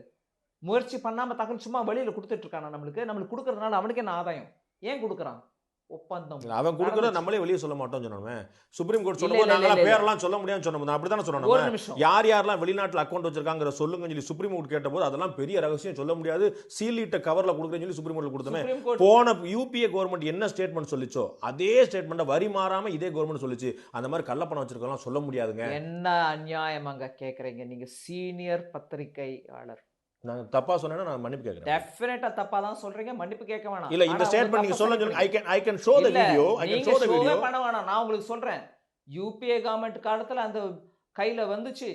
முயற்சி பண்ணாமல் தகவல் சும்மா வெளியில் கொடுத்துட்டு இருக்கானா? நம்மளுக்கு கொடுக்கறதுனால அவனுக்கு என்ன ஆதாயம்? ஏன் கொடுக்குறான்? ஒப்பந்தம். அவன் கொடுக்கறத நம்மளே வெளியே சொல்ல மாட்டோம் சொன்னோமே. சுப்ரீம் கோர்ட் சொல்லும்போது நாங்களாம் பேரெல்லாம் சொல்ல முடியாதுன்னு சொன்னோம். அப்படித்தானே சொன்னோம். யார் யாரெல்லாம் வெளிநாட்டில் அக்கௌண்ட் வச்சிருக்காங்கிற சொல்லுங்கன்னு சொல்லி சுப்ரீம் கோர்ட் கேட்டபோது அதெல்லாம் பெரிய ரகசியம், சொல்ல முடியாது, சீலிட்ட கவர்ல கொடுக்குறேன்னு சொல்லி சுப்ரீம் கோர்ட்ல கொடுத்தோமே. போன யூபிஏ கவர்மெண்ட் என்ன ஸ்டேட்மெண்ட் சொல்லிச்சோ அதே ஸ்டேட்மெண்ட்டை வரி மாறாம இதே கவர்மெண்ட் சொல்லிச்சு. அந்த மாதிரி கள்ளப்பணம் வச்சிருக்கலாம் சொல்ல முடியாதுங்க. என்ன அநியாயமாங்க கேட்குறீங்க நீங்க? சீனியர் பத்திரிகையாளர், நான் தப்பா சொன்னேன்னா நான் மன்னிப்பு கேட்கிறேன். டெஃபினட்டா தப்பா தான் சொல்றீங்க, மன்னிப்பு கேட்க வேணாம். இல்ல, இந்த ஸ்டேட்மென்ட் நீங்க சொல்லுங்க. I can show the video. பண்ண வேணாம். நான் உங்களுக்கு சொல்றேன், யூபிஏ கவர்மெண்ட் காலத்துல அந்த கையில வந்துச்சு,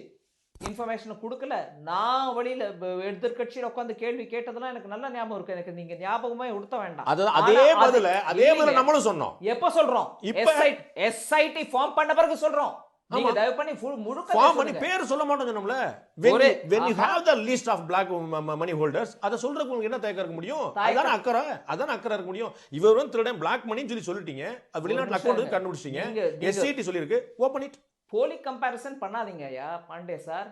இன்ஃபர்மேஷன் கொடுக்கல. நான் வழியில எதிர்கட்சியில உட்கார்ந்து கேள்வி கேட்டதெல்லாம் எனக்கு நல்ல ஞாபகம் இருக்கு. எனக்கு நீங்க ஞாபகமே உடுத்த வேண்டாம். அதே பதில நம்மளும் சொன்னோம். எப்ப சொல்றோம்? SIT ஃபார்ம் பண்ண பிறகு சொல்றோம். நீங்க தயவு பண்ணி முழுக்க ஃபார்ம் பண்ணி பேர் சொல்ல மாட்டோம் சொன்னோம்ல. when you have the list of black money holders, அத சொல்றதுக்கு உங்களுக்கு என்ன தயக்கம் இருக்க முடியும்? அதான அக்கறை இருக்க முடியும். இவர் வந்து திருடன் black money சொல்லி சொல்லிட்டீங்க, வெளிநாட்டுல அக்கவுண்ட் கண்டுபிடிச்சீங்க, SIT சொல்லிருக்கு, ஓபன் இட். போலி கம்பேரிசன் பண்ணாதீங்க ஐயா பாண்டே சார்,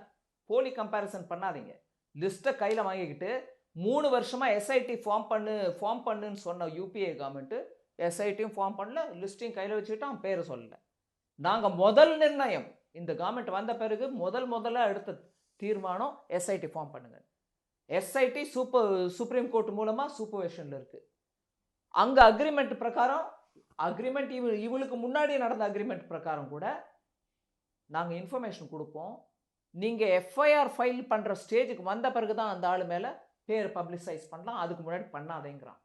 போலி கம்பேரிசன் பண்ணாதீங்க. லிஸ்ட்டை கையில் வாங்கிக்கிட்டு 3 வருஷமா SIT ஃபார்ம் பண்ணுன்னு சொன்ன யூபிஏ கவர்மெண்ட் SITயும் ஃபார்ம் பண்ணல, லிஸ்ட்டையும் கையில் வச்சுக்கிட்டோம், பேரை சொல்லல. நாங்கள் முதல் நிர்ணயம் இந்த கவர்மெண்ட் வந்த பிறகு முதல்ல எடுத்த தீர்மானம் SIT ஃபார்ம் பண்ணுங்க. எஸ்ஐடி சுப்ரீம் கோர்ட் மூலமா சூப்பர்வேஷன்ல இருக்கு. அங்க அக்ரிமெண்ட் பிரகாரம் அக்ரிமெண்ட் இவளுக்கு முன்னாடி நடந்த அக்ரிமெண்ட் பிரகாரம் கூட நாங்க இன்ஃபர்மேஷன் கொடுப்போம். நீங்க எஃப்ஐஆர் ஃபைல் பண்ற ஸ்டேஜுக்கு வந்த பிறகு தான் அந்த ஆளு மேல பேர் பப்ளிசைஸ் பண்ணலாம். அதுக்கு முன்னாடி பண்ணாதேங்கிறான்.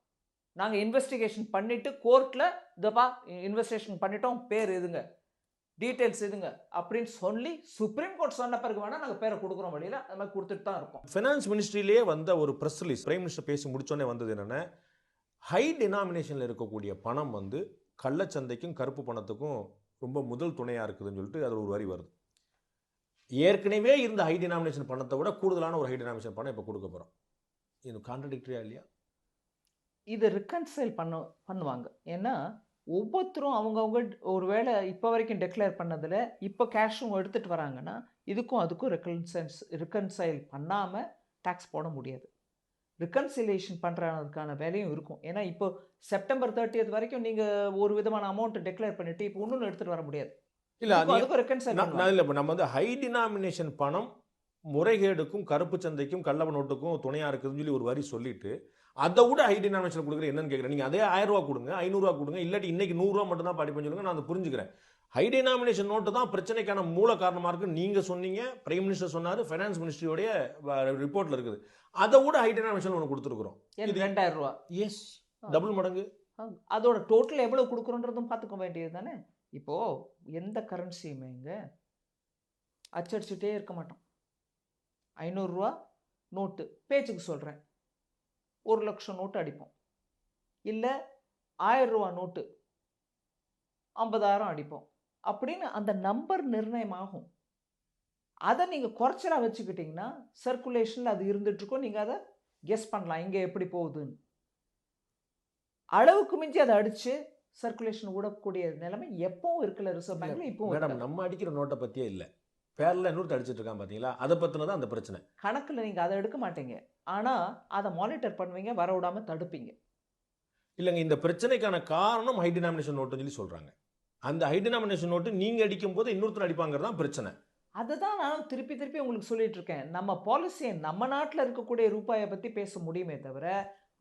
நாங்க இன்வெஸ்டிகேஷன் பண்ணிட்டு கோர்ட்ல இதப்பா இன்வெஸ்டிகேஷன் பண்ணிட்டோம், பேர் இதுங்க, டீடைல்ஸ் இதுங்க அப்படின்னு சொல்லி சுப்ரீம் கோர்ட் சொன்ன பிறகு வேணா நாங்க பேரை கொடுக்குறோம். வழியில அது மாதிரி கொடுத்துட்டு தான் இருக்கோம். ஃபினான்ஸ் மினிஸ்ட்ரியிலே வந்த ஒரு ப்ரெஸ் ரிலீஸ் பிரைம் மினிஸ்டர் பேசி முடிச்சோடனே வந்தது என்னன்னா, ஹை டினாமினேஷனில் இருக்கக்கூடிய பணம் வந்து கள்ளச்சந்தைக்கும் கருப்பு பணத்துக்கும் ரொம்ப முதல் துணையாக இருக்குதுன்னு சொல்லிட்டு அது ஒரு வரி வருது. ஏற்கனவே இருந்த ஹை டினாமினேஷன் பணத்தை விட கூடுதலான ஒரு ஹை டினாமினேஷன் பணம் இப்போ கொடுக்க போகிறோம். இது கான்ட்ரடிக்டரியா இல்லையா? இது ரிகன்சைல் பண்ணுவாங்க. ஏன்னா ஒவ்வொருத்தரும் அவங்கவுங்க ஒருவேளை இப்போ வரைக்கும் டெக்ளேர் பண்ணதில் இப்போ கேஷும் எடுத்துகிட்டு வராங்கன்னா இதுக்கும் அதுக்கும் ரிகன்சைல் பண்ணாமல் டேக்ஸ் போட முடியாது. ரிகன்சிலேஷன் பண்ணுறதுக்கான வேலையும் இருக்கும். ஏன்னா இப்போ செப்டம்பர் 30 வரைக்கும் நீங்கள் ஒரு விதமான அமௌண்ட் டெக்ளேர் பண்ணிவிட்டு இப்போ இன்னொன்று எடுத்துகிட்டு வர முடியாது. இல்லை அதுக்கும் ரிகன்சைல் இல்லை. இப்போ நம்ம வந்து ஹை டினாமினேஷன் பணம் முறைகேடுக்கும் கருப்பு சந்தைக்கும் கள்ள நோட்டுக்கும் துணையாக இருக்குதுன்னு சொல்லி ஒரு வரி சொல்லிட்டு அதை விட ஹை டினாமினேஷன் கொடுக்குற என்னன்னு கேட்குறேன். நீங்கள் அதே 1000 ரூபா கொடுங்க, 500 ரூபா கொடுங்க, இல்லாட்டி இன்னைக்கு 100 ரூபா மட்டும் தான் படிப்பேன்னு சொல்லுங்க, நான் அதை புரிஞ்சுக்கிறேன். ஹை டினாமினேஷன் நோட்டு தான் பிரச்சனைக்கான மூல காரணமாக இருக்குன்னு நீங்கள் சொன்னீங்க, பிரைம் மினிஸ்டர் சொன்னார், ஃபைனான்ஸ் மினிஸ்ட்ரியோடைய ரிப்போர்ட்டில் இருக்குது. அதை விட ஹை டினாமினேஷன் ஒன்று கொடுத்துருக்குறோம். இது 2000 ரூபா. எஸ், டபுள் மடங்கு. அதோட டோட்டல் எவ்வளோ கொடுக்குறோன்றதும் பார்த்துக்க வேண்டியது தானே. இப்போது எந்த கரன்சியுமே இங்கே அச்சடிச்சுட்டே இருக்க மாட்டோம். 500 ரூபா நோட்டு பேச்சுக்கு சொல்கிறேன், 1 லட்சம் நோட்டு அடிப்போம். இல்லை 1000 ரூபா நோட்டு 50,000 அடிப்போம் அப்படின்னு அந்த நம்பர் நிர்ணயமாகும். அதை நீங்கள் குறைச்சலாக வச்சுக்கிட்டிங்கன்னா சர்க்குலேஷனில் அது இருந்துகிட்ருக்கோம். நீங்கள் அதை கெஸ் பண்ணலாம் இங்கே எப்படி போகுதுன்னு. அளவுக்கு மிஞ்சி அதை அடித்து சர்க்குலேஷன் விடக்கூடிய நிலைமை எப்பவும் இருக்குல்ல ரிசர்வ் பேங்க்ல. இப்போ மேடம் நம்ம அடிக்கிற நோட்டை பற்றியே இல்லை, பேரில் இன்னொரு அடிச்சிட்டு இருக்கான் பார்த்தீங்களா, அதை பற்றின தான் அந்த பிரச்சனை. கணக்கில் நீங்கள் அதை எடுக்க மாட்டீங்க, ஆனால் அதை மானிட்டர் பண்ணுவீங்க, வர விடாமல் தடுப்பீங்க. இல்லைங்க, இந்த பிரச்சனைக்கான காரணம் ஹை டினாமினேஷன் நோட்டுன்னு சொல்லி சொல்கிறாங்க. அந்த ஹை டினாமினேஷன் நோட்டு நீங்கள் அடிக்கும் போது இன்னொருத்தர் அடிப்பாங்கிறது தான் பிரச்சனை. அதை தான் நான் திருப்பி திருப்பி உங்களுக்கு சொல்லிட்டு இருக்கேன். நம்ம பாலிசியை நம்ம நாட்டில் இருக்கக்கூடிய ரூபாயை பற்றி பேச முடியுமே தவிர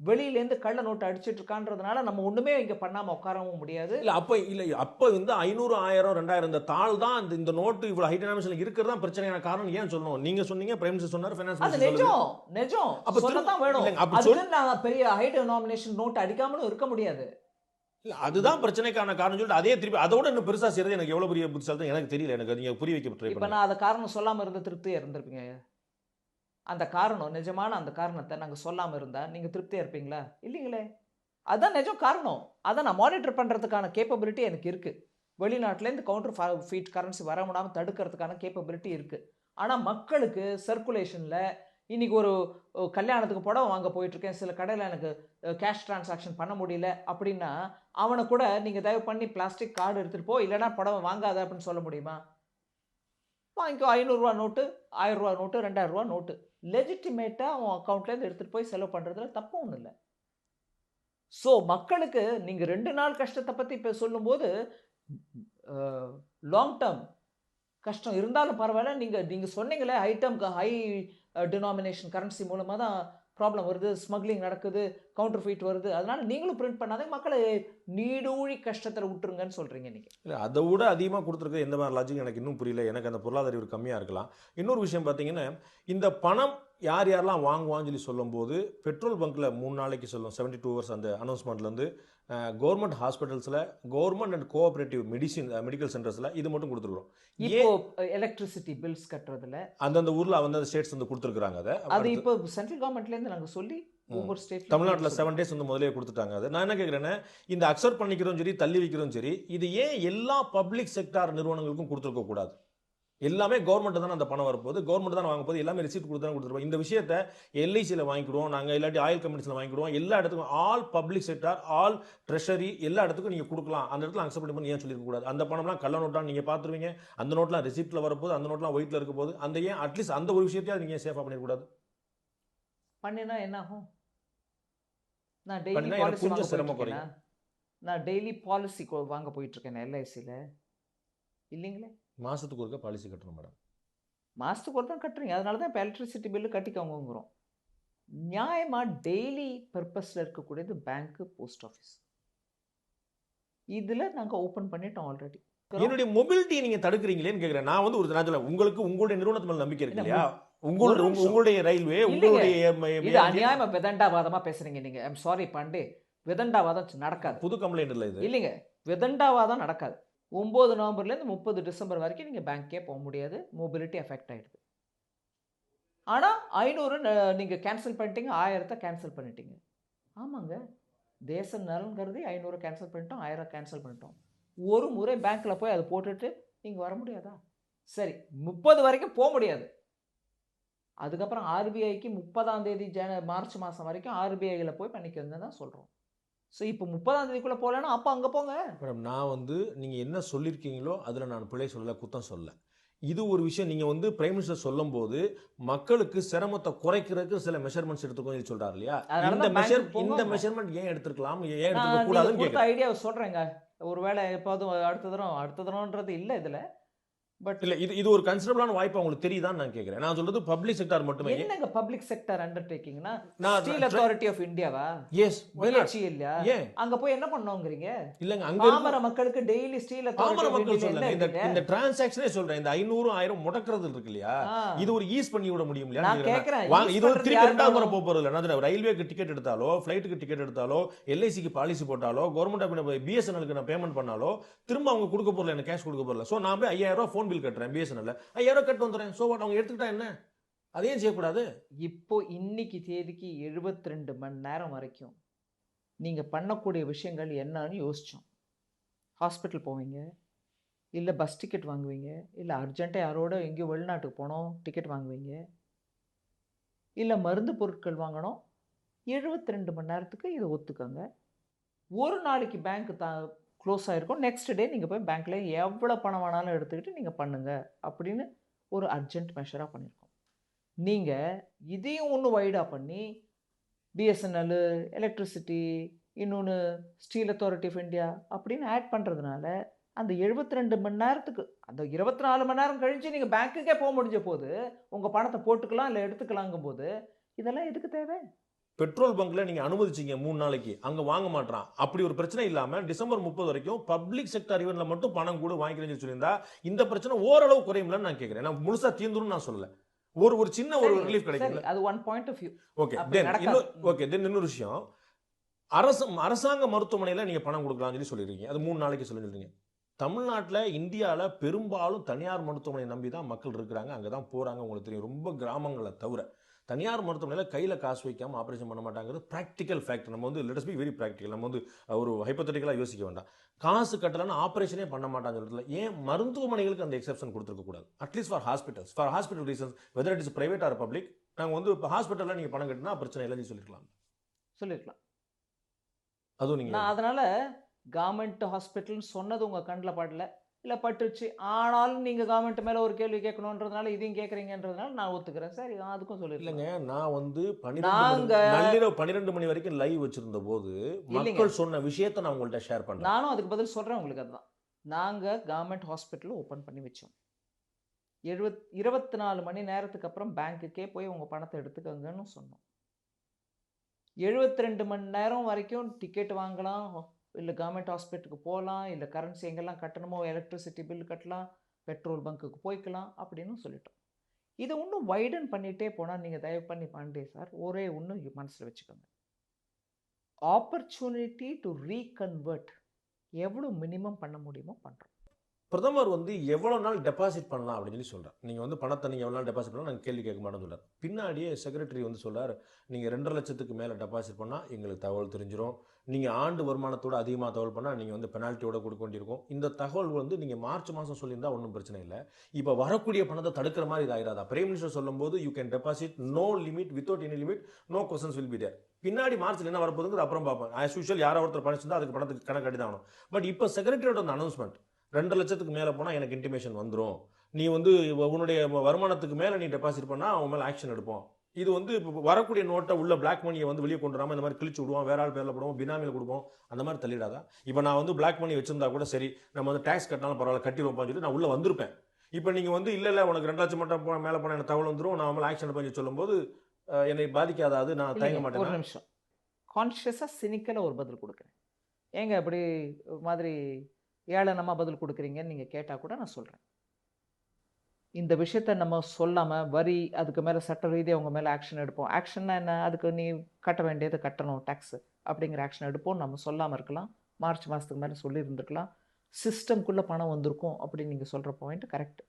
வெளியிலேருந்து கள்ள நோட்டு அடிச்சிட்டு இருக்கான்றதுனால நம்ம ஒன்றுமே இங்கே பண்ணாமல் உட்காரவும் முடியாது. அப்போ வந்து 500, 1000, 2000 இந்த தாள் தான் இந்த நோட்டு இவ்வளோ ஹை டினாமினேஷன் இருக்கிறது தான் பிரச்சனையான காரணம். ஏன் சொல்லணும்? நீங்க சொன்னீங்க, பிரைம் மினிஸ்டர் சொன்னார், ஃபைனான்ஸ் மினிஸ்டர் சொன்னார். நிஜம் அப்போ சொல்லத்தான் வேணும். அதுக்கு நான் பெரிய ஹை டினாமினேஷன் நோட் அடிக்காமலும் இருக்க முடியாது. இல்லை, அதுதான் பிரச்சனைக்கான காரணம் சொல்லிட்டு அதே திருப்பி அதோட இன்னும் பெருசாக செய்யறது எனக்கு எவ்வளோ பெரிய புதுசாக எனக்கு தெரியல. எனக்கு நீங்கள் புரிய வைக்க ட்ரை இப்போ நான் அதை காரணம் சொல்லாமல் இருந்த திருப்தியாக இருந்திருப்பீங்க. அந்த காரணம் நிஜமான அந்த காரணத்தை நாங்கள் சொல்லாமல் இருந்தால் நீங்கள் திருப்தியாக இருப்பீங்களா? இல்லைங்களே. அதுதான் நிஜம் காரணம். அதை நான் மானிட்டர் பண்ணுறதுக்கான கேப்பபிலிட்டி எனக்கு இருக்குது. வெளிநாட்டிலேருந்து கவுண்டர் ஃபீட் கரன்சி வர முடியாமல் தடுக்கிறதுக்கான கேப்பபிலிட்டி இருக்குது. ஆனால் மக்களுக்கு சர்க்குலேஷனில் இன்றைக்கி ஒரு கல்யாணத்துக்கு புடவை வாங்க போயிட்டுருக்கேன், சில கடையில் எனக்கு கேஷ் டிரான்சாக்ஷன் பண்ண முடியல அப்படின்னா அவனை கூட நீங்கள் தயவு பண்ணி பிளாஸ்டிக் கார்டு எடுத்துகிட்டு போ, இல்லைனா புடவை வாங்காத அப்படின்னு சொல்ல முடியுமா? வாங்கிக்கோ, 500 ரூபா நோட்டு, 1000 ரூபா நோட்டு, 2000 ரூபா நோட்டு லெஜிட்டிமேட்டாக அவன் அக்கௌண்ட்லேருந்து எடுத்துகிட்டு போய் செலவு பண்ணுறதுல தப்பு ஒன்றும் இல்லை. ஸோ மக்களுக்கு நீங்கள் 2 நாள் கஷ்டத்தை பற்றி இப்போ சொல்லும்போது லாங் டேர்ம் கஷ்டம் இருந்தாலும் பரவாயில்ல. நீங்கள் சொன்னீங்களே ஹை டினாமினேஷன் கரன்சி மூலமாக தான் ப்ராப்ளம் வருது, ஸ்மக்லிங் நடக்குது, கவுண்டர் ஃபீட் வருது, அதனால நீங்களும் பிரிண்ட் பண்ணாதே, மக்களை நீடூழி கஷ்டத்தில் விட்டுருங்கன்னு சொல்கிறீங்க நீங்கள். இல்லை, அதை விட அதிகமாக கொடுத்துருக்க எந்த மாதிரி லாஜிக் எனக்கு இன்னும் புரியல. எனக்கு அந்த பொருளாதார அறிவு கம்மியாக இருக்கலாம். இன்னொரு விஷயம் பார்த்தீங்கன்னா, இந்த பணம் யார் யாரெல்லாம் வாங்குவான்னு சொல்லி சொல்லும்போது பெட்ரோல் பங்க்கில் 3 நாளைக்கு சொல்லும் 72 ஹவர்ஸ் அந்த அனௌன்ஸ்மெண்ட்லேருந்து கவர்மெண்ட் ஹாஸ்பிட்டல்ஸில், கவர்மெண்ட் அண்ட் கோஆப்ரேட்டிவ் மெடிக்கல் சென்டர்ஸில் இது மட்டும் கொடுத்துருக்குறோம். இப்போ எலக்ட்ரிசிட்டி பில்ஸ் கட்டுறதுல அந்தந்த ஊரில் அந்தந்த ஸ்டேட்ஸ் வந்து கொடுத்துருக்குறாங்க. அது இப்போ சென்ட்ரல் கவர்மெண்ட்லேருந்து நாங்கள் சொல்லி ஒவ்வொரு ஸ்டேட் தமிழ்நாட்டில் 7 days வந்து முதலே கொடுத்துட்டாங்க. அது நான் என்ன கேட்குறேன்னா, இந்த அக்செப்ட் பண்ணிக்கிறோம் சரி, தள்ளி வைக்கிறோம் சரி, இது ஏன் எல்லா பப்ளிக் செக்டார் நிறுவனங்களுக்கும் கொடுத்துருக்க கூடாது? எல்லாமே கவர்மெண்ட் தானே அந்த பணம் வரப்போகுது, கவர்மெண்ட் தான் வாங்க போகுது, எல்லாமே ரிசீப்ட் கொடுத்து தான் கொடுத்துருப்போம். இந்த விஷயத்தை எல்ஐசியில் வாங்கிக்கிடுவோம் நாங்கள், இல்லாட்டி ஆயில் கம்பெனிஸில் வாங்கிக்கிடுவோம், எல்லா இடத்துக்கும் all public sector, all treasury எல்லா இடத்துக்கும் நீங்கள் கொடுக்கலாம். அந்த இடத்துல அக்செப்ட் பண்ணி ஏன் சொல்லியிருக்க கூடாது? அந்த பணம்லாம் கள்ள நோட்டாக நீங்கள் பார்த்துருவீங்க, அந்த நோட்லாம் ரிசீப்ட்டில் வரப்போது, அந்த நோட்லாம் ஒயிட்டில் இருக்க போது, அந்த ஏன் அட்லீஸ்ட் அந்த ஒரு விஷயத்தையும் நீங்கள் சேஃபாக பண்ணிடக்கூடாது? பண்ணினா என்ன ஆகும்? நான் டெய்லி பாலிசி வாங்க போயிட்டு இருக்கேன் எல்ஐசியில் இல்லைங்களே. மாதத்துக்கு ஒருக்கா பாலிசி கட்டணும் மேடம். மாதத்துக்கு ஒரு தான் கட்டுறீங்க, அதனால தான் இப்போ எலக்ட்ரிசிட்டி பில்லு கட்டிக்கோங்கிறோம். நியாயமா டெய்லி பர்பஸில் இருக்கக்கூடியது பேங்க்கு, போஸ்ட் ஆஃபீஸ். இதில் நாங்கள் ஓப்பன் பண்ணிட்டோம் ஆல்ரெடி. என்னுடைய மொபிலிட்டியை நீங்க தடுக்கிறீங்களேன்னு கேக்குறேன். நான் வந்து ஒரு நான் சொல்ல உங்களுக்கு உங்களுடைய நிறுவனத்து மேல நம்பிக்கை இருக்கு இல்லையா? உங்களுடைய ரயில்வே இது அநியாயமா விதண்டாவாதமா பேசுறீங்க நீங்க. ஐம் சாரி பாண்டே, விதண்டாவாதம் நடக்காது. புது கம்ப்ளைண்ட் இல்லை இது. இல்லைங்க, விதண்டாவாதம் நடக்காது. 9 நவம்பர்லேருந்து 30 டிசம்பர் வரைக்கும் நீங்கள் பேங்க்கே போக முடியாது. மொபிலிட்டி எஃபெக்ட் ஆகிடுது. ஆனால் 500 நீங்கள் கேன்சல் பண்ணிட்டீங்க, 1000 கேன்சல் பண்ணிட்டீங்க. ஆமாங்க, தேச நலன் கருதி 500 கேன்சல் பண்ணிட்டோம், 1000 கேன்சல் பண்ணிட்டோம். ஒரு முறை பேங்க்கில் போய் அதை போட்டுட்டு நீங்கள் வர முடியாதா? சரி, 30 வரைக்கும் போக முடியாது. அதுக்கப்புறம் ஆர்பிஐக்கு 30ஆம் தேதி மார்ச் மாதம் வரைக்கும் ஆர்பிஐயில் போய் பண்ணிக்கோங்க தான் சொல்கிறோம். ஸோ இப்போ 30ஆம் தேதிக்குள்ளே போகலன்னா அப்போ அங்கே போங்க. மேடம், நான் வந்து நீங்கள் என்ன சொல்லியிருக்கீங்களோ அதில் நான் பிழை சொல்லலை, குத்தம் சொல்ல. இது ஒரு விஷயம். நீங்கள் வந்து பிரைம் மினிஸ்டர் சொல்லும் போது மக்களுக்கு சிரமத்தை குறைக்கிறதுக்கு சில மெஷர்மெண்ட்ஸ் எடுத்துக்கோங்க சொல்றாரு இல்லையா? இந்த மெஷர்மெண்ட் ஏன் எடுத்துக்கலாம், ஏன் எடுத்துக்க கூடாதுன்னு கேட்குறேன். ஐடியாவை சொல்கிறேங்க. ஒருவேளை எப்போதும் அடுத்த தடவைன்றது இல்லை இதில். பட் இல்ல, இது ஒரு கன்சிடரபிளான வாய்ப்பு உங்களுக்கு தெரியுதான்னு நான் கேக்குறேன். நான் சொல்றது பப்ளிக் செக்டார் மட்டுமே. என்னங்க பப்ளிக் செக்டார் அண்டர்டேக்கிங்னா ஸ்டீல் அத்தாரிட்டி ஆஃப் இந்தியாவா? எஸ், பிஹெச்இ இல்ல. ஏன் அங்க போய் என்ன பண்ணோங்கறீங்க? இல்லங்க, அங்க பாமர மக்களுக்கு டெய்லி ஸ்டீல் அத்தாரிட்டி ஆஃப் மக்கள் சொல்றேன். இந்த டிரான்சாக்ஷனே சொல்றேன். இந்த 500 1000 முடக்கிறது இருக்கு இல்லையா? இது ஒரு ஈஸ் பண்ணி விட முடியும் இல்லையா? நான் கேக்குறேன், இது ஒரு திருப்பி ரெண்டாவது முறை போறது இல்ல. நான் ரயில்வேக்கு டிக்கெட் எடுத்தாலோ, ஃளைட்டுக்கு டிக்கெட் எடுத்தாலோ, எல்ஐசிக்கு பாலிசி போட்டாலோ, கவர்மெண்ட் ஆஃப் பிஎஸ்என்எல்க்கு நான் பேமெண்ட் பண்ணாலோ திரும்ப அவங்க கொடுக்க போறல, எனக்கு கேஷ் கொடுக்க போறல. சோ நான் போய் 5000 ரூபாய் ஃபோன் பில் கட்டுறேன் பிஎஸ்என்எல், 5000 கட்டு வந்துறேன். சோ வாட், அவங்க எடுத்துக்கிட்டா என்ன? அதையும் செய்யக்கூடாது. இப்போ இன்னைக்கு தேதிக்கு 72 மணி நேரம் வரைக்கும் நீங்க பண்ணக்கூடிய விஷயங்கள் என்னன்னு யோசிச்சோம். ஹாஸ்பிட்டல் போவீங்க, இல்லை பஸ் டிக்கெட் வாங்குவீங்க, இல்லை அர்ஜென்ட்டாக யாரோட எங்கேயோ வெளிநாட்டுக்கு போனோம் டிக்கெட் வாங்குவீங்க, இல்லை மருந்து பொருட்கள் வாங்கணும். 72 மணி நேரத்துக்கு இதை ஒத்துக்கோங்க. ஒரு நாளைக்கு பேங்க் க்ளோஸ் ஆகிருக்கும், நெக்ஸ்ட் டே நீங்கள் போய் பேங்க்கில் எவ்வளோ பணம் வேணாலும் எடுத்துக்கிட்டு நீங்கள் பண்ணுங்கள் அப்படின்னு ஒரு அர்ஜென்ட் மெஷராக பண்ணியிருக்கோம். நீங்கள் இதையும் ஒன்று வைடாக பண்ணி பிஎஸ்என்எல், எலக்ட்ரிசிட்டி, இன்னொன்று ஸ்டீல் அத்தாரிட்டி ஆஃப் இந்தியா அப்படின்னு ஆட் பண்ணுறதுனால அந்த 72 மணி நேரத்துக்கு, அந்த 24 மணி நேரம் கழித்து நீங்கள் பேங்க்குக்கே போக முடிஞ்ச போது உங்கள் பணத்தை போட்டுக்கலாம் இல்லை எடுத்துக்கலாங்கும் போது இதெல்லாம் எதுக்கு தேவை? பெட்ரோல் பங்க்ல நீங்க அனுமதிச்சீங்க 3 நாளைக்கு, அங்க வாங்க மாட்டான். அப்படி ஒரு பிரச்சனை இல்லாம டிசம்பர் 30 வரைக்கும் பப்ளிக் செக்டார் ஈவென்ட்ல மட்டும் பணம் கூட வாங்கிக்கிறேன்னு சொல்லியிருந்தா இந்த பிரச்சனை ஓரளவு குறையும்லன்னு நான் கேட்கிறேன். நான் முழுசா தீர்ந்துரும் நான் சொல்லல. ஒரு சின்ன ஒரு ரிலீஃப் கிடைக்கும். அது one point of view. Okay, then இன்னொரு விஷயம், அரசாங்க மருத்துவமனையில நீங்க பணம் கொடுக்கலாம்னு சொல்லிருக்கீங்க. அது 3 நாளைக்கு சொல்லிருக்கீங்க. தமிழ்நாட்டில், இந்தியாவில் பெரும்பாலும் தனியார் மருத்துவமனை நம்பி தான் மக்கள் இருக்கிறாங்க, அங்கே தான் போகிறாங்க. உங்களுக்கு தெரியும், ரொம்ப கிராமங்களை தவிர தனியார் மருத்துவமனையில் கையில் காசு வைக்காமல் ஆப்ரேஷன் பண்ண மாட்டாங்கிறது ப்ராக்டிக்கல் ஃபேக்ட். நம்ம வந்து let us be very practical. நம்ம வந்து ஒரு ஹைப்போதெட்டிக்கலாக யோசிக்க வேண்டாம். காசு கட்டலன்னா ஆப்ரேஷனே பண்ண மாட்டாங்க சொல்றதுல ஏன் மருத்துவமனைகளுக்கு அந்த எக்ஸெப்ஷன் கொடுத்துருக்க கூடாது? At least for hospitals, for hospital reasons, whether it is private or public, நாங்கள் வந்து இப்போ ஹாஸ்பிட்டலில் நீங்கள் பணம் கட்டினா பிரச்சனை இல்லைன்னு சொல்லியிருக்கலாம். அதுவும் நீங்கள் நான் அதனால் கவர்மெண்ட் ஹாஸ்பிட்டல்னு சொன்னது உங்கள் கண்ணில் படல, இல்லை பட்டுருச்சு. ஆனாலும் நீங்கள் கவர்மெண்ட் மேலே ஒரு கேள்வி கேட்கணுன்றதுனால இதையும் கேட்குறீங்கன்றதுனால நான் ஒத்துக்கிறேன். சரி, அதுக்கும் சொல்லிருக்கேங்க. நான் வந்து 12 மணி வரைக்கும் லைவ் வச்சிருந்த போது மக்கள் சொன்ன விஷயத்தை நான் உங்கள்கிட்ட ஷேர் பண்ணுறேன். நானும் அதுக்கு பதில் சொல்கிறேன் உங்களுக்கு. அதுதான் நாங்கள் கவர்மெண்ட் ஹாஸ்பிட்டல் ஓப்பன் பண்ணி வச்சோம். 24 மணி நேரத்துக்கு அப்புறம் பேங்க்குக்கே போய் உங்கள் பணத்தை எடுத்துக்கோங்கன்னு சொன்னோம். 72 மணி நேரம் வரைக்கும் டிக்கெட் வாங்கலாம், இல்லை கவர்மெண்ட் ஹாஸ்பிட்டலுக்கு போகலாம், இல்லை கரன்சி எங்கெல்லாம் கட்டணுமோ எலக்ட்ரிசிட்டி பில் கட்டலாம், பெட்ரோல் பங்க்குக்கு போய்க்கலாம் அப்படின்னு சொல்லிட்டோம். இதை இன்னும் வைடன் பண்ணிகிட்டே போனால் நீங்கள் தயவு பண்ணி பாண்டே சார் ஒரே ஒன்று மனசில் வச்சுக்கோங்க. ஆப்பர்ச்சுனிட்டி டு ரீகன்வெர்ட் எவ்வளோ மினிமம் பண்ண முடியுமோ பண்ணுறோம். பிரதமர் வந்து எவ்வளோ நாள் டெபாசிட் பண்ணலாம் அப்படின்னு சொல்கிறார். நீங்கள் வந்து பணத்தை நீங்கள் எவ்வளோ நாள் டெபாசிட் பண்ணலாம் நாங்கள் கேள்வி கேட்க மாட்டோம்னு சொல்கிறார். பின்னாடியே செக்ரட்டரி வந்து சொல்கிறார், நீங்கள் 2.5 லட்சத்துக்கு மேலே டெபாசிட் பண்ணால் எங்களுக்கு தகவல் தெரிஞ்சிடும், நீங்கள் ஆண்டு வருமானத்தோடு அதிகமாக தகவல் பண்ணால் நீங்கள் வந்து பெனால்ட்டியோட கொடுக்க வேண்டியிருக்கும். இந்த தகவல் வந்து நீங்கள் மார்ச் மாதம் சொல்லியிருந்தால் ஒன்றும் பிரச்சனை இல்லை. இப்போ வரக்கூடிய பணத்தை தடுக்கிற மாதிரி இதாகிறாதா? பிரைம் மினிஸ்டர் சொல்லும்போது you can deposit no limit, without any limit, no questions will be there. பின்னாடி மார்ச்சில் என்ன வரப்போகுதுங்கிறது அப்புறம் பார்ப்பேன். ஆஸ் யூஷுவல் யாராவது ஒருத்தர் பணிச்சிருந்தா அதுக்கு பணத்துக்கு கணக்கு கட்டி தான் ஆகணும். பட் இப்போ செக்ரட்டரியோட அந்த அனௌன்ஸ்மெண்ட் 2 லட்சத்துக்கு மேலே போனால் எனக்கு இன்டிமேஷன் வந்துடும், நீ வந்து உன்னுடைய வருமானத்துக்கு மேலே நீ டெபாசிட் பண்ணால் அவன் மேலே ஆக்ஷன் எடுப்போம். இது வந்து வரக்கூடிய நோட்டை உள்ள பிளாக் மணியை வந்து வெளியே கொண்டு வராமல் இந்த மாதிரி கிழிச்சு விடுவோம், வேற ஆள் பேரில் போடுவோம், பினாமியில் கொடுப்போம், அந்த மாதிரி தள்ளிடாதா? இப்போ நான் வந்து பிளாக் மணி வச்சிருந்தா கூட சரி, நம்ம வந்து டேக்ஸ் கட்டினாலும் பரவாயில்ல கட்டிடுவோம் சொல்லி நான் உள்ளே வந்திருப்பேன். இப்போ நீங்கள் வந்து இல்லை உனக்கு 2 லட்சம் மட்டும் மேலே போனால் எனக்கு தகவல் வந்துடும், நான் மேலே ஆக்ஷன் பண்ணி சொல்லும்போது என்னை பாதிக்காது, நான் தயங்க இல்லைங்க, ஒரு மாட்டேன்னா? நிமிஷம். கான்ஷியஸாக சினிக்கலாக ஒரு பதில் கொடுக்குறேன். ஏங்க அப்படி ஒரு மாதிரி ஏளனமா பதில் கொடுக்குறீங்கன்னு நீங்கள் கேட்டால் கூட நான் சொல்கிறேன். இந்த விஷயத்த நம்ம சொல்லாம வரி, அதுக்கு மேலே சட்ட ரீதியாக உங்க மேலே ஆக்ஷன் எடுப்போம். ஆக்ஷன்னா என்ன? அதுக்கு நீ கட்ட வேண்டியது கட்டணும் டேக்ஸு அப்படிங்கிற ஆக்ஷன் எடுப்போம். நம்ம சொல்லாமல் இருக்கலாம். மார்ச் மாதத்துக்கு மேலே சொல்லியிருந்துருக்கலாம். சிஸ்டம்குள்ளே பணம் வந்திருக்கும் அப்படின்னு நீங்கள் சொல்கிற பாயிண்ட் கரெக்ட்.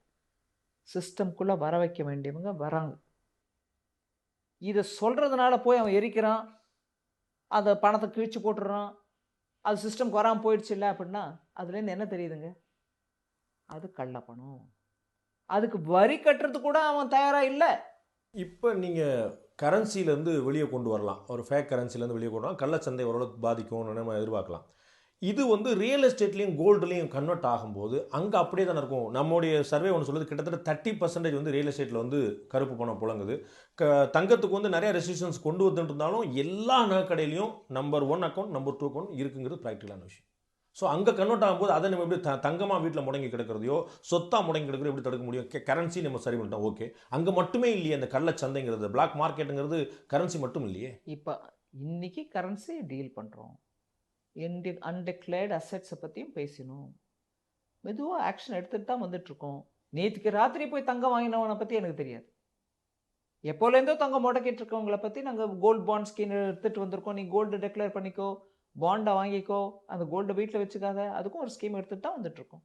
சிஸ்டம்குள்ளே வர வைக்க வேண்டியவங்க வராங்க. இதை சொல்கிறதுனால போய் அவன் எரிக்கிறான், அந்த பணத்தை கிழிச்சு போட்டுடுறான், அது சிஸ்டம்க்கு வராமல் போயிடுச்சு இல்லை அப்படின்னா அதுலேருந்து என்ன தெரியுதுங்க? அது கள்ள பணம். அதுக்கு வரி கட்டுறது கூட அவன் தயாராக இல்லை. இப்போ நீங்கள் கரன்சிலேருந்து வெளியே கொண்டு வரலாம், ஒரு ஃபேக் கரன்சிலேருந்து வெளியே கொண்டு வரலாம், கள்ளச்சந்தை ஓரளவுக்கு பாதிக்கும்னு நம்ம எதிர்பார்க்கலாம். இது வந்து ரியல் எஸ்டேட்லேயும் கோல்டுலேயும் கன்வெர்ட் ஆகும்போது அங்கே அப்படியே தானே இருக்கும். நம்முடைய சர்வே ஒன்று சொல்லுது, கிட்டத்தட்ட 30% வந்து ரியல் எஸ்டேட்டில் வந்து கருப்பு பணம் புழங்குது. தங்கத்துக்கு வந்து நிறைய ரெஸ்ட்ரிக்ஷன்ஸ் கொண்டு வந்துட்டு இருந்தாலும் எல்லா நகைக்கடையிலையும் நம்பர் 1 அக்கௌண்ட், நம்பர் 2 அக்கௌண்ட் இருக்குங்கிறது ப்ராக்டிக்கலான விஷயம். ஸோ அங்கே கன்வெர்ட் ஆகும்போது அதை நம்ம எப்படி தங்கமாக வீட்டில் முடங்கி கிடக்கிறதையோ சொத்தாக முடங்கி கிடக்கிறதோ எப்படி தடுக்க முடியும்? கரன்சி நம்ம சரி பண்ணிட்டோம், ஓகே. அங்கே மட்டுமே இல்லையே அந்த கள்ளச்சந்தைங்கிறது, பிளாக் மார்க்கெட்டுங்கிறது கரன்சி மட்டும் இல்லையே. இப்போ இன்னைக்கு கரன்சி டீல் பண்ணுறோம், அன்டிக்ளேர்டு அசெட்ஸை பற்றியும் பேசினோம். மெதுவாக ஆக்ஷன் எடுத்துகிட்டு தான் வந்துட்டுருக்கோம். நேற்றுக்கு ராத்திரி போய் தங்கம் வாங்கினவனை பற்றி எனக்கு தெரியாது. எப்போலேருந்தோ தங்கம் முடக்கிட்டு இருக்கவங்களை பற்றி நாங்கள் கோல்டு பாண்ட் ஸ்கீம் எடுத்துகிட்டு வந்திருக்கோம். நீ கோல்டு டெக்ளேர் பண்ணிக்கோ, பாண்டை வாங்கிக்கோ, அந்த கோல்டை வீட்டில் வச்சுக்காத, அதுக்கும் ஒரு ஸ்கீம் எடுத்துகிட்டு தான் வந்துட்டுருக்கோம்.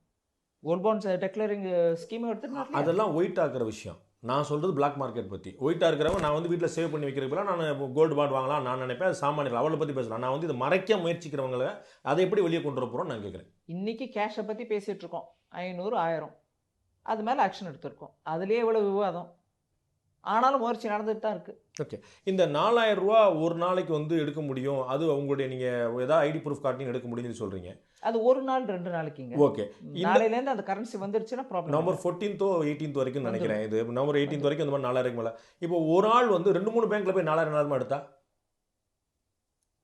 கோல்ட் பாண்ட்ஸ் டெக்ளரிங் ஸ்கீம் எடுத்துகிட்டு அதெல்லாம் ஒயிட் ஆகிற விஷயம். நான் சொல்கிறது பிளாக் மார்க்கெட் பற்றி. ஒயிட்டாக இருக்கிறவங்க நான் வந்து வீட்டில் சேவ் பண்ணி வைக்கிறதுக்கு நான் கோல்டு பாண்ட் வாங்கலாம் நான் நினைப்பேன். அது சாமானியர்கள், அவளை பற்றி பேசலாம். நான் வந்து இதை மறைக்க முயற்சிக்கிறவங்களை அதை எப்படி வெளியே கொண்டு வர போகிறோம் நான் கேட்குறேன். இன்றைக்கி கேஷை பற்றி பேசிகிட்டு இருக்கோம். 500, 1000 அது மேலே ஆக்ஷன் எடுத்திருக்கோம். அதுலேயே இவ்வளோ விவாதம், ஆனாலும் முயற்சி நடந்துட்டு தான் இருக்குது. ஓகே, இந்த 4000 ரூபா ஒரு நாளைக்கு வந்து எடுக்க முடியும், அது உங்களுடைய நீங்கள் ஏதாவது ஐடி ப்ரூஃப் கார்டிங் எடுக்க முடியும்னு சொல்கிறீங்க. அது ஒரு நாள் 2 நாளைக்குங்க. ஓகே, நாளையிலேருந்து அந்த கரன்சி வந்துருச்சுன்னா ப்ராப்ளம். நவம்பர் 14th 18th வரைக்கும் நினைக்கிறேன். இது நவம்பர் 18th வரைக்கும் இந்த மாதிரி 4000 மேலே. இப்போ ஒரு ஆள் வந்து 2-3 பேங்க்கில் போய் 4000 எடுத்தா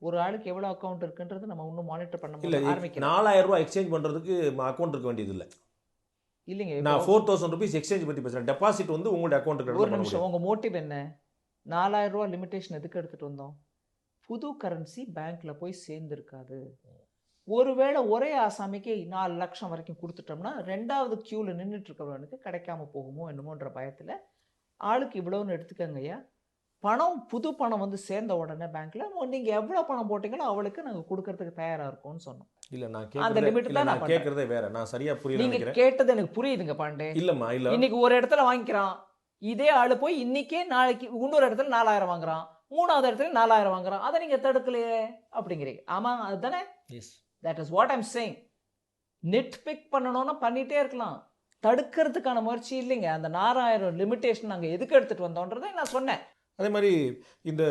ஒரு ஆளுக்கு எவ்வளோ அக்கௌண்ட் இருக்குன்றது நம்ம இன்னும் மானிட்டர் பண்ண இல்லை. ஆரம்பிக்கலாம். 4000 ரூபா எக்ஸ்சேஞ்ச் பண்ணுறதுக்கு அக்கௌண்ட் இருக்க வேண்டியது இல்லை. இல்லைங்க, நான் 4000 rupees எக்ஸ்சேஞ்ச் பற்றி பேசுகிறேன். டெபாசிட் வந்து உங்களுடைய அக்கௌண்ட்டுக்கு. ஒரு நிமிஷம், உங்கள் மோட்டிவ் என்ன? 4000 ரூபா லிமிட்டேஷன் எதுக்கு எடுத்துகிட்டு வந்தோம்? புது கரன்சி பேங்க்கில் போய் சேர்ந்துருக்காது. ஒருவேளை ஒரே ஆசாமிக்கு 4 லட்சம் வரைக்கும் கொடுத்துட்டோம்னா 2வது க்யூவில் நின்றுட்டு இருக்கிறவனுக்கு கிடைக்காம போகுமோ என்னமோன்ற பயத்தில் ஆளுக்கு இவ்வளோன்னு எடுத்துக்கங்கய்யா. பணம், புது பணம் வந்து சேர்ந்த உடனே பேங்க்கில் நீங்கள் எவ்வளோ பணம் போட்டிங்களோ அவளுக்கு நாங்கள் கொடுக்கறதுக்கு தயாராக இருக்கோம்னு சொன்னோம். இல்ல நான் அந்த லிமிட் தான் நான் கேக்குறதே வேற. நான் சரியா புரியல நீங்க நினைக்கிறேன். கேட்டது எனக்கு புரியுதுங்க பாண்டே. இல்லம்மா, இல்ல. இன்னைக்கு ஒரு இடத்துல வாங்கிக்கிறான், இதே ஆளு போய் இன்னைக்கே நாளைக்கு இன்னொரு இடத்துல 4000 வாங்குறான், 3வது இடத்துல 4000 வாங்குறான். அதை நீங்க தடுக்கலையே அப்படிங்கிறீங்க. ஆமா, அதுதானே. Yes, that is what I'm saying. நெட் பிக் பண்ணணும்னா பண்ணிட்டே இருக்கலாம், தடுக்கிறதுக்கான முயற்சி இல்லைங்க. அந்த 4000 லிமிட்டேஷன் நாங்கள் எதுக்கு எடுத்துட்டு வந்தோன்றதை நான் சொன்னேன். அதே மாதிரி இந்த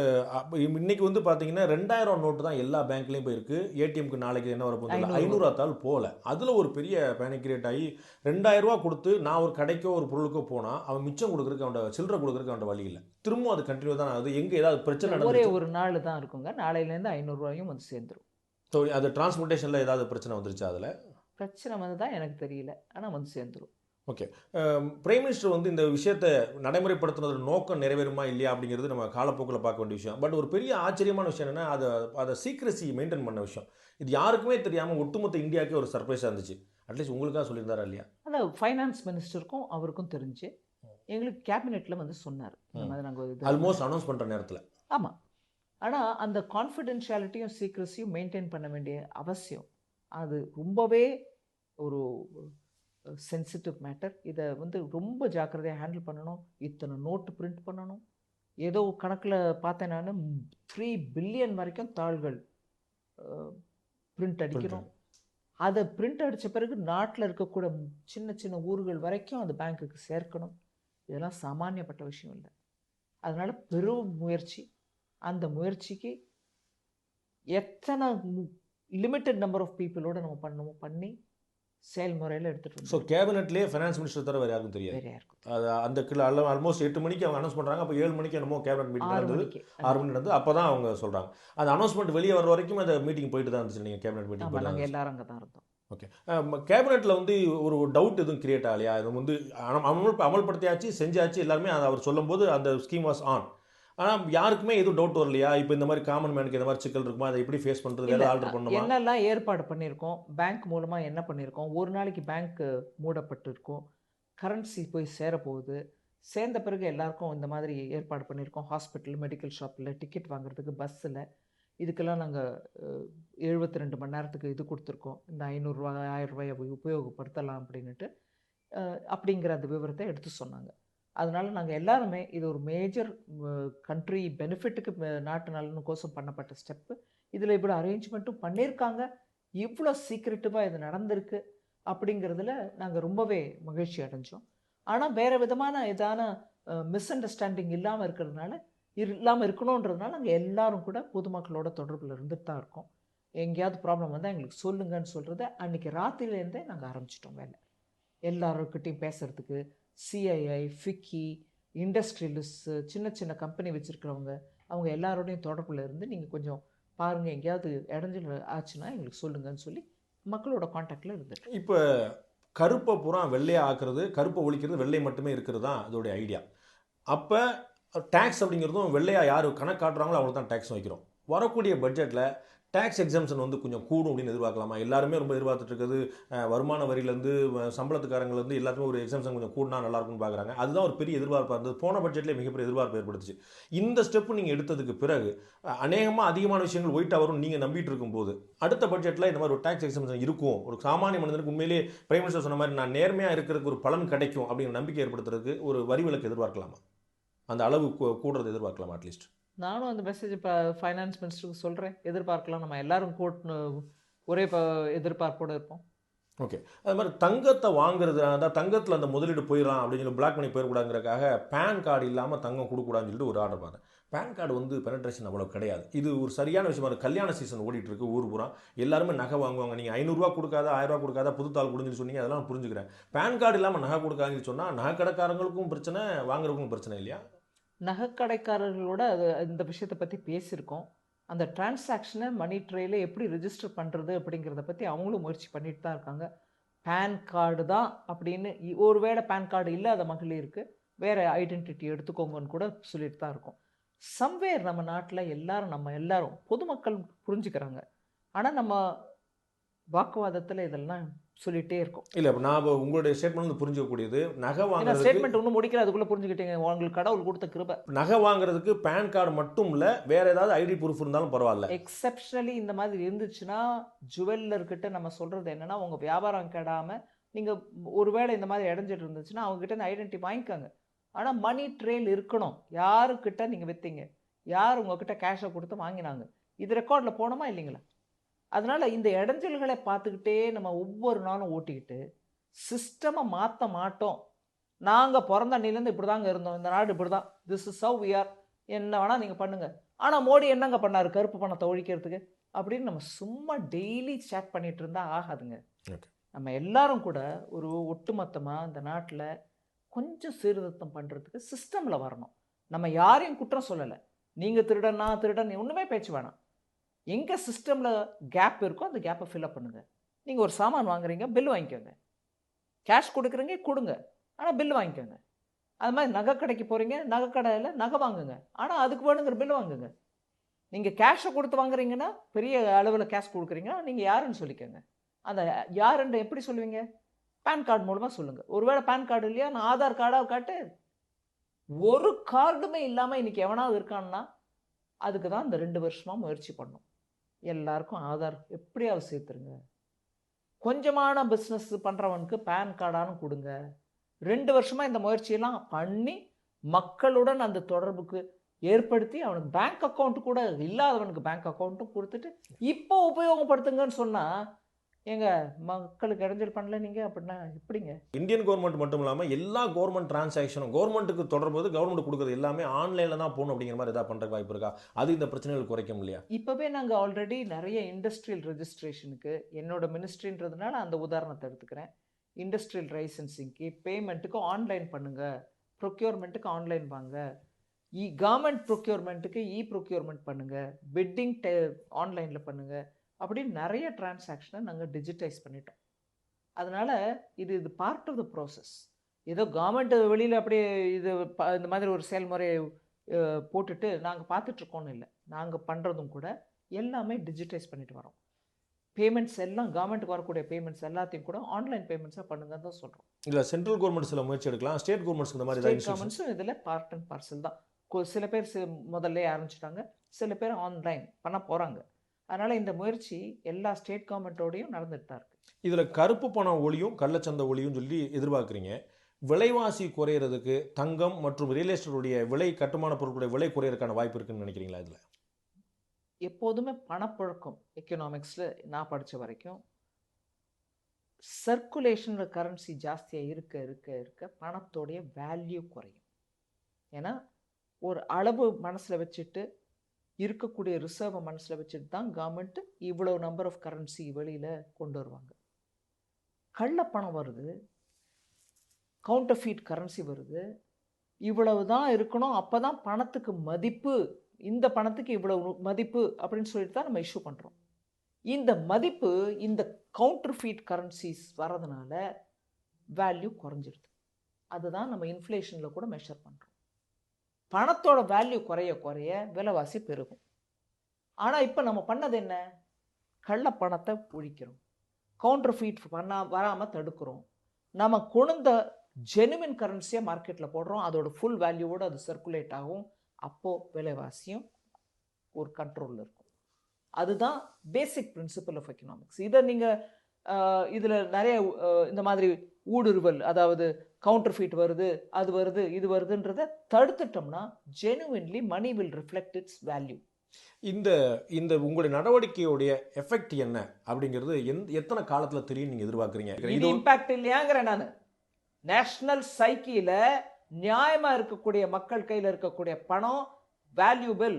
இன்னைக்கு வந்து பார்த்தீங்கன்னா 2000 நோட்டு தான் எல்லா பேங்க்லேயும் போயிருக்கு. ஏடிஎம்க்கு நாளைக்கு என்ன வர போகுது? 500 தாள் போகல. அதில் ஒரு பெரிய பேனிக் கிரியேட் ஆகி 2000 ரூபா கொடுத்து நான் ஒரு கடைக்கோ ஒரு பொருளுக்கோ போனால் அவன் மிச்சம் கொடுக்குறதுக்கு அவன் சில்லறை கொடுக்குறதுக்கு அவன் வழி இல்லை. திரும்ப அது கண்டினியூ தான் ஆகுது. எங்கே ஏதாவது பிரச்சனை ஒரே நடந்துச்சு? ஒரு நாள் தான் இருக்குங்க. நாளையிலேருந்து 500 ரூபாயும் வந்து சேர்ந்துடும். ஸோ அது டிரான்ஸ்போர்ட்டேஷனில் ஏதாவது பிரச்சனை வந்துருச்சு? அதில் பிரச்சனை வந்து தான் எனக்கு தெரியல, ஆனால் வந்து சேர்ந்துடும். ஓகே, பிரைம் மினிஸ்டர் வந்து இந்த விஷயத்தை நடைமுறைப்படுத்துனது நோக்கம் நிறைவேறுமா இல்லையா அப்படிங்கிறது நம்ம காலப்போக்கில் பார்க்க வேண்டிய விஷயம். பட் ஒரு பெரிய ஆச்சரியமான விஷயம் என்னென்னா அதை சீக்ரெசி மெயின்டைன் பண்ண விஷயம். இது யாருக்குமே தெரியாமல் ஒட்டுமொத்த இந்தியாவுக்கே ஒரு சர்ப்ரைஸாக இருந்துச்சு. அட்லீஸ்ட் உங்களுக்காக சொல்லியிருந்தாரா இல்லையா? ஆனால் ஃபைனான்ஸ் மினிஸ்டருக்கும் அவருக்கும் தெரிஞ்சு எங்களுக்கு கேபினெட்டில் வந்து சொன்னார். இந்த மாதிரி நாங்கள் ஆல்மோஸ்ட் அனௌன்ஸ் பண்ணுற நேரத்தில். ஆமாம், ஆனால் அந்த கான்ஃபிடென்ஷியாலிட்டியும் சீக்ரெசியும் மெயின்டைன் பண்ண வேண்டிய அவசியம் அது ரொம்பவே ஒரு சென்சிட்டிவ் மேட்டர். இதை வந்து ரொம்ப ஜாக்கிரதையாக ஹேண்டில் பண்ணணும். இத்தனை நோட்டு பிரிண்ட் பண்ணணும். ஏதோ கணக்கில் பார்த்தேன் நான் 3 பில்லியன் வரைக்கும் தாள்கள் பிரிண்ட் அடிக்கணும். அதை பிரிண்ட் அடித்த பிறகு நாட்டில் இருக்கக்கூட சின்ன சின்ன ஊர்கள் வரைக்கும் அந்த பேங்க்குக்கு சேர்க்கணும். இதெல்லாம் சாமானியப்பட்ட விஷயம் இல்லை. அதனால் பெரும் முயற்சி. அந்த முயற்சிக்கு எத்தனை லிமிட்டட் நம்பர் ஆஃப் பீப்புளோடு நம்ம பண்ணி செயல்முறையில் எடுத்துகிட்டு. ஸோ கேபினெட்லேயே ஃபைனான்ஸ் மினிஸ்டர் தவிர வேறு யாருக்கும் தெரியாது. வேறு யாருக்கும் அது அந்த ஆல்மோஸ்ட் 8 மணிக்கு அவங்க அனௌன்ஸ் பண்ணுறாங்க. அப்போ 7 மணிக்கு என்னமோ கேபினெட் மீட்டிங் நடந்தது. 6 மணி நடந்தது. அப்போ தான் அவங்க சொல்கிறாங்க. அந்த அனௌன்ஸ்மெண்ட் வெளியே வர வரைக்கும் அந்த மீட்டிங் போயிட்டு தான் இருந்துச்சு. நீங்கள் கேபினெட் மீட்டிங் போயிட்டு நாங்கள் எல்லாரும் அங்கே தான் இருந்தோம். ஓகே, கேபினெட்டில் வந்து ஒரு டவுட் எதுவும் கிரியேட் ஆகலையா? இது வந்து அமல்படுத்தியாச்சு, செஞ்சாச்சு, எல்லாருமே அதை அவர் சொல்லும்போது அந்த ஸ்கீம் வாஸ் ஆன். ஆனால் யாருக்குமே எதுவும் டவுட் வரலையா? இப்போ இந்த மாதிரி காமன் மேனுக்கு இந்த மாதிரி சிக்கல் இருக்குமா? அதை எப்படி ஃபேஸ் பண்ணுறது? இல்ல வேறு ஆல்டர் பண்ணணுமா? என்னெல்லாம் ஏற்பாடு பண்ணியிருக்கோம், பேங்க் மூலமா என்ன பண்ணியிருக்கோம், ஒரு நாளைக்கு பேங்க் மூடப்பட்டிருக்கும், கரன்சி போய் சேரப்போகுது. சேர்ந்த பிறகு எல்லாருக்கும் இந்த மாதிரி ஏற்பாடு பண்ணியிருக்கோம். ஹாஸ்பிட்டல், மெடிக்கல் ஷாப்பில, டிக்கெட் வாங்குறதுக்கு, பஸ்ஸில இதுக்கெல்லாம் நாங்க 72 மணி நேரத்துக்கு இது குடுத்துருக்கோம். இந்த ரூ. 500 ரூ. 1000 உபயோகப்படுத்தலாம் அப்படின்னுட்டு. அப்படிங்கிற அந்த விவரத்த எடுத்து சொன்னாங்க. அதனால நாங்க எல்லாருமே இது ஒரு மேஜர் கண்ட்ரி பெனிஃபிட்டுக்கு நாட்டு நலனுக்கோசம் பண்ணப்பட்ட ஸ்டெப்பு. இதில இவ்வளோ அரேஞ்ச்மெண்ட்டும் பண்ணியிருக்காங்க. இவ்வளோ சீக்ரெட்டிவா இது நடந்திருக்கு அப்படிங்கிறதுல நாங்க ரொம்பவே மகிழ்ச்சி அடைஞ்சோம். ஆனா வேற விதமான ஏதான மிஸ் அண்டர்ஸ்டாண்டிங் இல்லாம இருக்கிறதுனால இல்லாம இருக்கணுன்றதுனால நாங்க எல்லாரும் கூட பொதுமக்களோட தொடர்புல இருந்துட்டு தான் இருக்கோம். எங்கேயாவது ப்ராப்ளம் வந்தா எங்களுக்கு சொல்லுங்கன்னு சொல்றத அன்னைக்கு ராத்திரியிலேருந்தே நாங்க ஆரம்பிச்சுட்டோம் வேலை. எல்லார்கிட்டயும் பேசுறதுக்கு சிஐஐ, ஃபிக்கி, இண்டஸ்ட்ரியலிஸ்ட்ஸு, சின்ன சின்ன கம்பெனி வச்சுருக்கிறவங்க, அவங்க எல்லாரோடையும் தொடர்பில் இருந்து நீங்கள் கொஞ்சம் பாருங்கள், எங்கேயாவது இடைஞ்சல் ஆச்சுன்னா எங்களுக்கு சொல்லுங்கன்னு சொல்லி மக்களோட காண்டாக்டில் இருந்துட்டு. இப்போ கருப்பை பூரா வெள்ளையாக ஆக்குறது, கருப்பை ஒழிக்கிறது, வெள்ளை மட்டுமே இருக்கிறது தான் அதோடைய ஐடியா. அப்போ டேக்ஸ் அப்படிங்கிறதும் வெள்ளையாக யார் கணக்கு காட்டுறாங்களோ அவங்களுக்கு தான் டேக்ஸ் வைக்கிறோம். வரக்கூடிய பட்ஜெட்டில் டேக்ஸ் எக்ஸம்ஷன் வந்து கொஞ்சம் கூடும் அப்படின்னு எதிர்பார்க்கலாமா? எல்லாருமே ரொம்ப எதிர்பார்த்துட்டு இருக்குது வருமான வரியிலேருந்து சம்பளத்துக்காரங்கலேருந்து எல்லாத்துமே ஒரு எக்ஸம்ஷன் கொஞ்சம் கூடனா நல்லாயிருக்கும்னு பார்க்குறாங்க. அதுதான் ஒரு பெரிய எதிர்பார்ப்பாக இருந்தது. போன பட்ஜெட்லேயே மிகப்பெரிய எதிர்பார்ப்பு ஏற்படுத்துச்சு. இந்த ஸ்டெப்பு நீங்கள் எடுத்ததுக்கு பிறகு அநேகமாக அதிகமான விஷயங்கள் ஒயிட்டாக வரும் நீங்கள் நம்பிட்டு இருக்கும்போது அடுத்த பட்ஜெட்டில் இந்த மாதிரி ஒரு டேக்ஸ் எக்ஸம்ஷன் இருக்கும், ஒரு சாமானிய மனிதனுக்கு உண்மையிலேயே பிரைம் மினிஸ்டர் சொன்ன மாதிரி நான் நேர்மையாக இருக்கிறதுக்கு ஒரு பலன் கிடைக்கும் அப்படிங்கிற நம்பிக்கை ஏற்படுத்துறதுக்கு ஒரு வரி விலக்கு எதிர்பார்க்கலாமா? அந்த அளவு கூடுறது எதிர்பார்க்கலாமா? அட்லீஸ்ட் நானும் அந்த மெசேஜ் இப்போ ஃபைனான்ஸ் மினிஸ்டருக்கு சொல்கிறேன். எதிர்பார்க்கலாம். நம்ம எல்லாரும் ஒரே எதிர்பார்ப்போடு இருப்போம். ஓகே. அது மாதிரி தங்கத்தை வாங்குறது, அதான் தங்கத்தில் அந்த முதலீடு போயிடலாம் அப்படின்னு சொல்லி பிளாக் பண்ணி போயிடக்கூடாதுங்கிறக்காக பேன் கார்டு இல்லாமல் தங்கம் கொடுக்கூடாதுன்னு சொல்லிட்டு ஒரு ஆர்டர் பார்த்தேன். பேன் கார்டு வந்து பெனட்ரேஷன் அவ்வளோ கிடையாது. இது ஒரு சரியான விஷயமா இருக்குது. கல்யாண சீசன் ஓடிட்டு இருக்கு ஊர் பூரா. எல்லாருமே நகை வாங்குவாங்க. நீங்கள் 500 கொடுக்காத 1000 கொடுக்காத புதுத்தாள் கொடுங்கன்னு சொன்னீங்க, அதெல்லாம் நான் புரிஞ்சுக்கிறேன். பேன் கார்டு இல்லாமல் நகை கொடுக்காதுன்னு சொன்னால் நகை கடைக்காரங்களுக்கும் பிரச்சனை, வாங்குறவங்களுக்கும் பிரச்சனை இல்லையா? நகைக்கடைக்காரர்களோட இந்த விஷயத்தை பற்றி பேசியிருக்கோம். அந்த டிரான்சாக்ஷனை மணி ட்ரேயில் எப்படி ரிஜிஸ்டர் பண்ணுறது அப்படிங்கிறத பற்றி அவங்களும் முயற்சி பண்ணிட்டு தான் இருக்காங்க. பேன் கார்டு தான் அப்படின்னு ஒருவேளை பேன் கார்டு இல்லாத மகளிருக்கு வேறு ஐடென்டிட்டி எடுத்துக்கோங்கன்னு கூட சொல்லிட்டு தான் இருக்கோம். சம்வேர் நம்ம நாட்டில் நம்ம எல்லாரும் பொதுமக்கள் புரிஞ்சுக்கிறாங்க. ஆனால் நம்ம வாக்குவாதத்தில் இதெல்லாம் சொல்லிட்டே இருக்கும். இல்லை, இப்போ நான் உங்களுடைய ஸ்டேட்மெண்ட் வந்து புரிஞ்சிக்கக்கூடியது, நகை வாங்குறது ஸ்டேட்மெண்ட் ஒன்றும் முடிக்கல, அதுக்குள்ளே புரிஞ்சுக்கிட்டீங்க. உங்களுக்கு கடவுள் கொடுத்த கிருபை. நகை வாங்குறதுக்கு பேன் கார்டு மட்டும் இல்லை, வேற ஏதாவது ஐடி ப்ரூஃப் இருந்தாலும் பரவாயில்ல. எக்ஸப்ஷனலி இந்த மாதிரி இருந்துச்சுன்னா ஜுவல்லர்கிட்ட நம்ம சொல்கிறது என்னென்னா, உங்கள் வியாபாரம் கெடாமல் நீங்கள் ஒருவேளை இந்த மாதிரி இடைஞ்சிட்டு இருந்துச்சுன்னா அவங்ககிட்ட இந்த ஐடென்டிட்டி வாங்கிக்கோங்க. ஆனால் மணி ட்ரெயில் இருக்கணும். யாருக்கிட்ட நீங்கள் விற்றீங்க, யார் உங்ககிட்ட கேஷை கொடுத்து வாங்கினாங்க, இது ரெக்கார்டில் போனோமா இல்லைங்களா? அதனால் இந்த இடைஞ்சல்களை பார்த்துக்கிட்டே நம்ம ஒவ்வொரு நாளும் ஓட்டிக்கிட்டு சிஸ்டமை மாற்ற மாட்டோம். நாங்கள் பிறந்த அன்னிலேருந்து இப்படி தாங்க இருந்தோம், இந்த நாடு இப்படி தான், this is how we are, என்ன வேணால் நீங்கள் பண்ணுங்கள். ஆனால் மோடி என்னங்க பண்ணார் கருப்பு பணத்தை ஒழிக்கிறதுக்கு அப்படின்னு நம்ம சும்மா டெய்லி சேட் பண்ணிகிட்டு இருந்தால் ஆகாதுங்க. நம்ம எல்லாரும் கூட ஒரு ஒட்டுமொத்தமாக இந்த நாட்டில் கொஞ்சம் சீர்திருத்தம் பண்ணுறதுக்கு சிஸ்டமில் வரணும். நம்ம யாரையும் குற்றம் சொல்லலை. நீங்கள் திருடன், நான் திருடன், ஒன்றுமே பேச்சு வேணாம். எங்கே சிஸ்டமில் கேப் இருக்கோ அந்த கேப்பை ஃபில்அப் பண்ணுங்கள். நீங்கள் ஒரு சாமான் வாங்குறீங்க, பில் வாங்கிக்கோங்க. கேஷ் கொடுக்குறீங்க, கொடுங்க, ஆனால் பில் வாங்கிக்கோங்க. அது மாதிரி நகை கடைக்கு போகிறீங்க, நகை கடையில் நகை வாங்குங்க, ஆனால் அதுக்கு வேணுங்கிற பில் வாங்குங்க. நீங்கள் கேஷை கொடுத்து வாங்குறீங்கன்னா, பெரிய அளவில் கேஷ் கொடுக்குறீங்கன்னா நீங்கள் யாருன்னு சொல்லிக்கோங்க. அந்த யாருன்னு எப்படி சொல்லுவீங்க? பேன் கார்டு மூலமாக சொல்லுங்கள். ஒருவேளை பேன் கார்டு இல்லையா, நான் ஆதார் கார்டாக காட்டு. ஒரு கார்டுமே இல்லாமல் இன்றைக்கி எவனாவது இருக்கான்னா அதுக்கு தான் இந்த 2 வருஷமாக முயற்சி பண்ணோம். எல்லாருக்கும் ஆதார் எப்படியாவது சேர்த்துருங்க. கொஞ்சமான பிஸ்னஸ் பண்ணுறவனுக்கு பேன் கார்டானு கொடுங்க. 2 வருஷமாக இந்த முயற்சியெல்லாம் பண்ணி மக்களுடன் அந்த தொடர்புக்கு ஏற்படுத்தி அவனுக்கு பேங்க் அக்கௌண்ட் கூட இல்லாதவனுக்கு பேங்க் அக்கௌண்ட்டும் கொடுத்துட்டு இப்போ உபயோகப்படுத்துங்கன்னு சொன்னால் எங்க மக்களுக்கு இடைஞ்சல் பண்ணல நீங்கள் அப்படின்னா எப்படிங்க? இந்தியன் கவர்மெண்ட் மட்டும் இல்லாமல் எல்லா கவர்மெண்ட் டிரான்சாக்ஷனும் கவர்மெண்ட்டுக்கு தொடர்போது கவர்மெண்ட் கொடுக்குறது எல்லாமே ஆன்லைனில் தான் போகணும் அப்படிங்கிற மாதிரி ஏதாவது பண்ணுற வாய்ப்பு இருக்கா? அது இந்த பிரச்சனைகள் குறைக்கும் இல்லையா? இப்போவே நாங்கள் ஆல்ரெடி நிறைய இண்டஸ்ட்ரியல் ரெஜிஸ்ட்ரேஷனுக்கு என்னோட மினிஸ்ட்ரின்றதுனால அந்த உதாரணத்தை எடுத்துக்கிறேன். இண்டஸ்ட்ரியல் லைசன்சிங்க்கு பேமெண்ட்டுக்கு ஆன்லைன் பண்ணுங்கள், ப்ரொக்யூர்மெண்ட்டுக்கு ஆன்லைன் வாங்க, கவர்மெண்ட் ப்ரொக்யூர்மெண்ட்டுக்கு ப்ரொக்யூர்மெண்ட் பண்ணுங்கள், பிட்டிங் ஆன்லைனில் பண்ணுங்கள் அப்படின்னு நிறைய டிரான்சாக்ஷனை நாங்கள் டிஜிட்டைஸ் பண்ணிட்டோம். அதனால் இது பார்ட் ஆஃப் த ப்ராசஸ். ஏதோ கவர்மெண்ட் வெளியில் அப்படியே இது இந்த மாதிரி ஒரு செயல்முறையை போட்டுட்டு நாங்கள் பார்த்துட்ருக்கோன்னு இல்லை, நாங்கள் பண்ணுறதும் கூட எல்லாமே டிஜிட்டைஸ் பண்ணிட்டு வரோம். பேமெண்ட்ஸ் எல்லாம் கவர்மெண்ட்டுக்கு வரக்கூடிய பேமெண்ட்ஸ் எல்லாத்தையும் கூட ஆன்லைன் பேமெண்ட்ஸாக பண்ணுங்கன்னு தான் சொல்கிறோம். இல்லை சென்ட்ரல் கவர்மெண்ட் சில முயற்சி எடுக்கலாம், ஸ்டேட் கவர்மெண்ட்ஸ் இந்த மாதிரி ஸ்டேட் கவர்மெண்ட்ஸும் இதில் பார்ட் அண்ட் பார்சல் தான். சில பேர் முதல்ல ஆரம்பிச்சிட்டாங்க, சில பேர் ஆன்லைன் பண்ண போகிறாங்க. அதனால் இந்த முயற்சி எல்லா ஸ்டேட் கவர்மெண்ட்டோடையும் நடந்துட்டு தான் இருக்குது. இதில் கருப்பு பணம் ஒளியும் கள்ளச்சந்தை ஒளியும் சொல்லி எதிர்பார்க்குறீங்க. விலைவாசி குறையிறதுக்கு தங்கம் மற்றும் ரியல் எஸ்டேட்டுடைய விலை, கட்டுமான பொருட்களுடைய விலை குறையிறதுக்கான வாய்ப்பு இருக்குன்னு நினைக்கிறீங்களா? இதில் எப்போதுமே பணப்புழக்கம் எக்கனாமிக்ஸில் நான் படித்த வரைக்கும் சர்க்குலேஷனில் கரன்சி ஜாஸ்தியாக இருக்க இருக்க இருக்க பணத்தோடைய வேல்யூ குறையும். ஏன்னா ஒரு அளவு மனசில் வச்சுட்டு இருக்கக்கூடிய ரிசர்வை மனசில் வச்சுட்டு தான் கவர்மெண்ட்டு இவ்வளோ நம்பர் ஆஃப் கரன்சி வெளியில் கொண்டு வருவாங்க. கள்ளப்பணம் வருது, கவுண்டர்ஃபீட் கரன்சி வருது, இவ்வளவு தான் இருக்கணும், அப்போ தான் பணத்துக்கு மதிப்பு, இந்த பணத்துக்கு இவ்வளவு மதிப்பு அப்படின்னு சொல்லிட்டு தான் நம்ம இஷ்யூ பண்ணுறோம். இந்த மதிப்பு இந்த கவுண்டர்ஃபீட் கரன்சிஸ் வரதுனால வேல்யூ குறைஞ்சிடுது. அதுதான் நம்ம இன்ஃப்ளேஷனில் கூட மெஷர் பண்ணுறோம். பணத்தோட வேல்யூ குறைய குறைய விலைவாசி பெருகும். ஆனால் இப்போ நம்ம பண்ணது என்ன? கள்ள பணத்தை ஒழிக்கிறோம், கவுண்டர்ஃபீட் வராமல் தடுக்கிறோம். நம்ம கொண்ட ஜெனுவின் கரன்சியை மார்க்கெட்டில் போடுறோம், அதோட ஃபுல் வேல்யூவோடு அது சர்க்குலேட் ஆகும். அப்போது விலைவாசியும் ஒரு கண்ட்ரோலில் இருக்கும். அதுதான் பேசிக் பிரின்சிபல் ஆஃப் எக்கனாமிக்ஸ். இதை நீங்கள் இதில் நிறைய இந்த மாதிரி ஊடுருவல், அதாவது கவுண்டர்ஃபீட் வருது, அது வருது, இது வருதுன்றதை தடுத்துட்டோம்னா genuinely money will reflect its value. இந்த இந்த உங்களுடைய நடவடிக்கையோடைய எஃபெக்ட் என்ன அப்படிங்கிறது எத்தனை காலத்தில் தெரியும் நீங்கள் எதிர்பார்க்குறீங்க? இது இம்பாக்ட் இல்லையாங்கிறேன் நான். நேஷனல் சைக்கியில் நியாயமாக இருக்கக்கூடிய மக்கள் கையில் இருக்கக்கூடிய பணம் வேல்யூபிள்.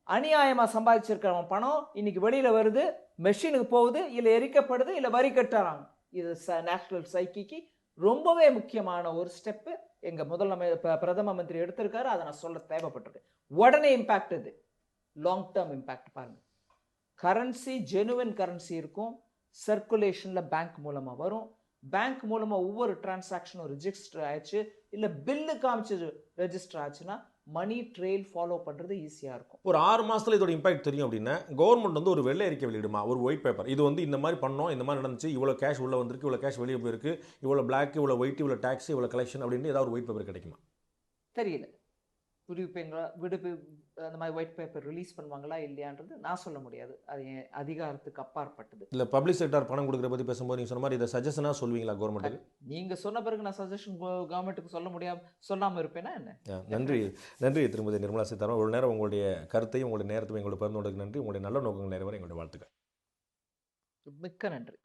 அநியாயமாக சம்பாதிச்சிருக்கிற பணம் இன்னைக்கு வெளியில் வருது, மெஷினுக்கு போகுது, இல்லை எரிக்கப்படுது, இல்லை வரி கட்டுறாங்க. இது நேஷனல் சைக்கிக்கு ரொம்பவே முக்கியமான ஒரு ஸ்டெப்பு எங்கள் பிரதம மந்திரி எடுத்திருக்காரு. அதை நான் சொல்ல தேவைப்பட்டிருக்கு. உடனே இம்பேக்ட், இது லாங் டேர்ம் இம்பேக்ட். பாருங்க, கரன்சி ஜெனுவின் கரன்சி இருக்கும், சர்க்குலேஷனில் பேங்க் மூலமாக வரும், பேங்க் மூலமாக ஒவ்வொரு டிரான்சாக்ஷனும் ரெஜிஸ்டர் ஆயிடுச்சு, இல்லை பில்லு காமிச்சு ரெஜிஸ்டர் ஆச்சுன்னா மணி ட்ரெயில் ஃபாலோ பண்ணுறது ஈஸியாக இருக்கும். ஒரு 6 மாதத்தில் இதோட இம்பாக்ட் தெரியும் அப்படின்னா கவர்மெண்ட் வந்து ஒரு வெள்ளை அறிக்கை வெளியிடுமா, ஒரு ஒயிட் பேப்பர், இது வந்து இந்த மாதிரி பண்ணோம், இந்த மாதிரி நடந்துச்சு, இவ்வளோ கேஷ் உள்ளே வந்திருக்கு, இவ்வளோ கேஷ் வெளியே போயிருக்கு, இவ்வளோ பிளாக், இவ்வளோ ஒயிட், இவ்வளோ டேக்ஸ், இவ்வளோ கலெக்ஷன் அப்படின்னு ஏதாவது ஒரு ஒயிட் பேப்பர் கிடைக்குமா? தெரியல. விடுப்பு அந்த மாதிரி ஒயிட் பேப்பர் ரிலீஸ் பண்ணுவாங்களா இல்லையான்றது நான் சொல்ல முடியாது. அது என் அதிகாரத்துக்கு அப்பாற்பட்டது. இல்லை பப்ளிக் செக்டார் பணம் கொடுக்குற பற்றி பேசும்போது நீங்கள் சொன்ன மாதிரி இதை சஜஷனாக சொல்வீங்களா கவர்மெண்ட்டுக்கு? நீங்கள் சொன்ன பிறகு நான் சஜஷன் கவர்மெண்ட்டுக்கு சொல்லாமல் இருப்பேன்னா என்ன? நன்றி நன்றி திருமதி நிர்மலா சீதாராமன். ஒரு நேரம் உங்களுடைய கருத்தையும் உங்களுடைய நேரத்தையும் எங்களோட பகிர்ந்து கொண்டதுக்கு நன்றி. உங்களுடைய நல்ல நோக்கங்கள் நிறைவேற எங்களுடைய வாழ்த்துக்கள். மிக்க நன்றி.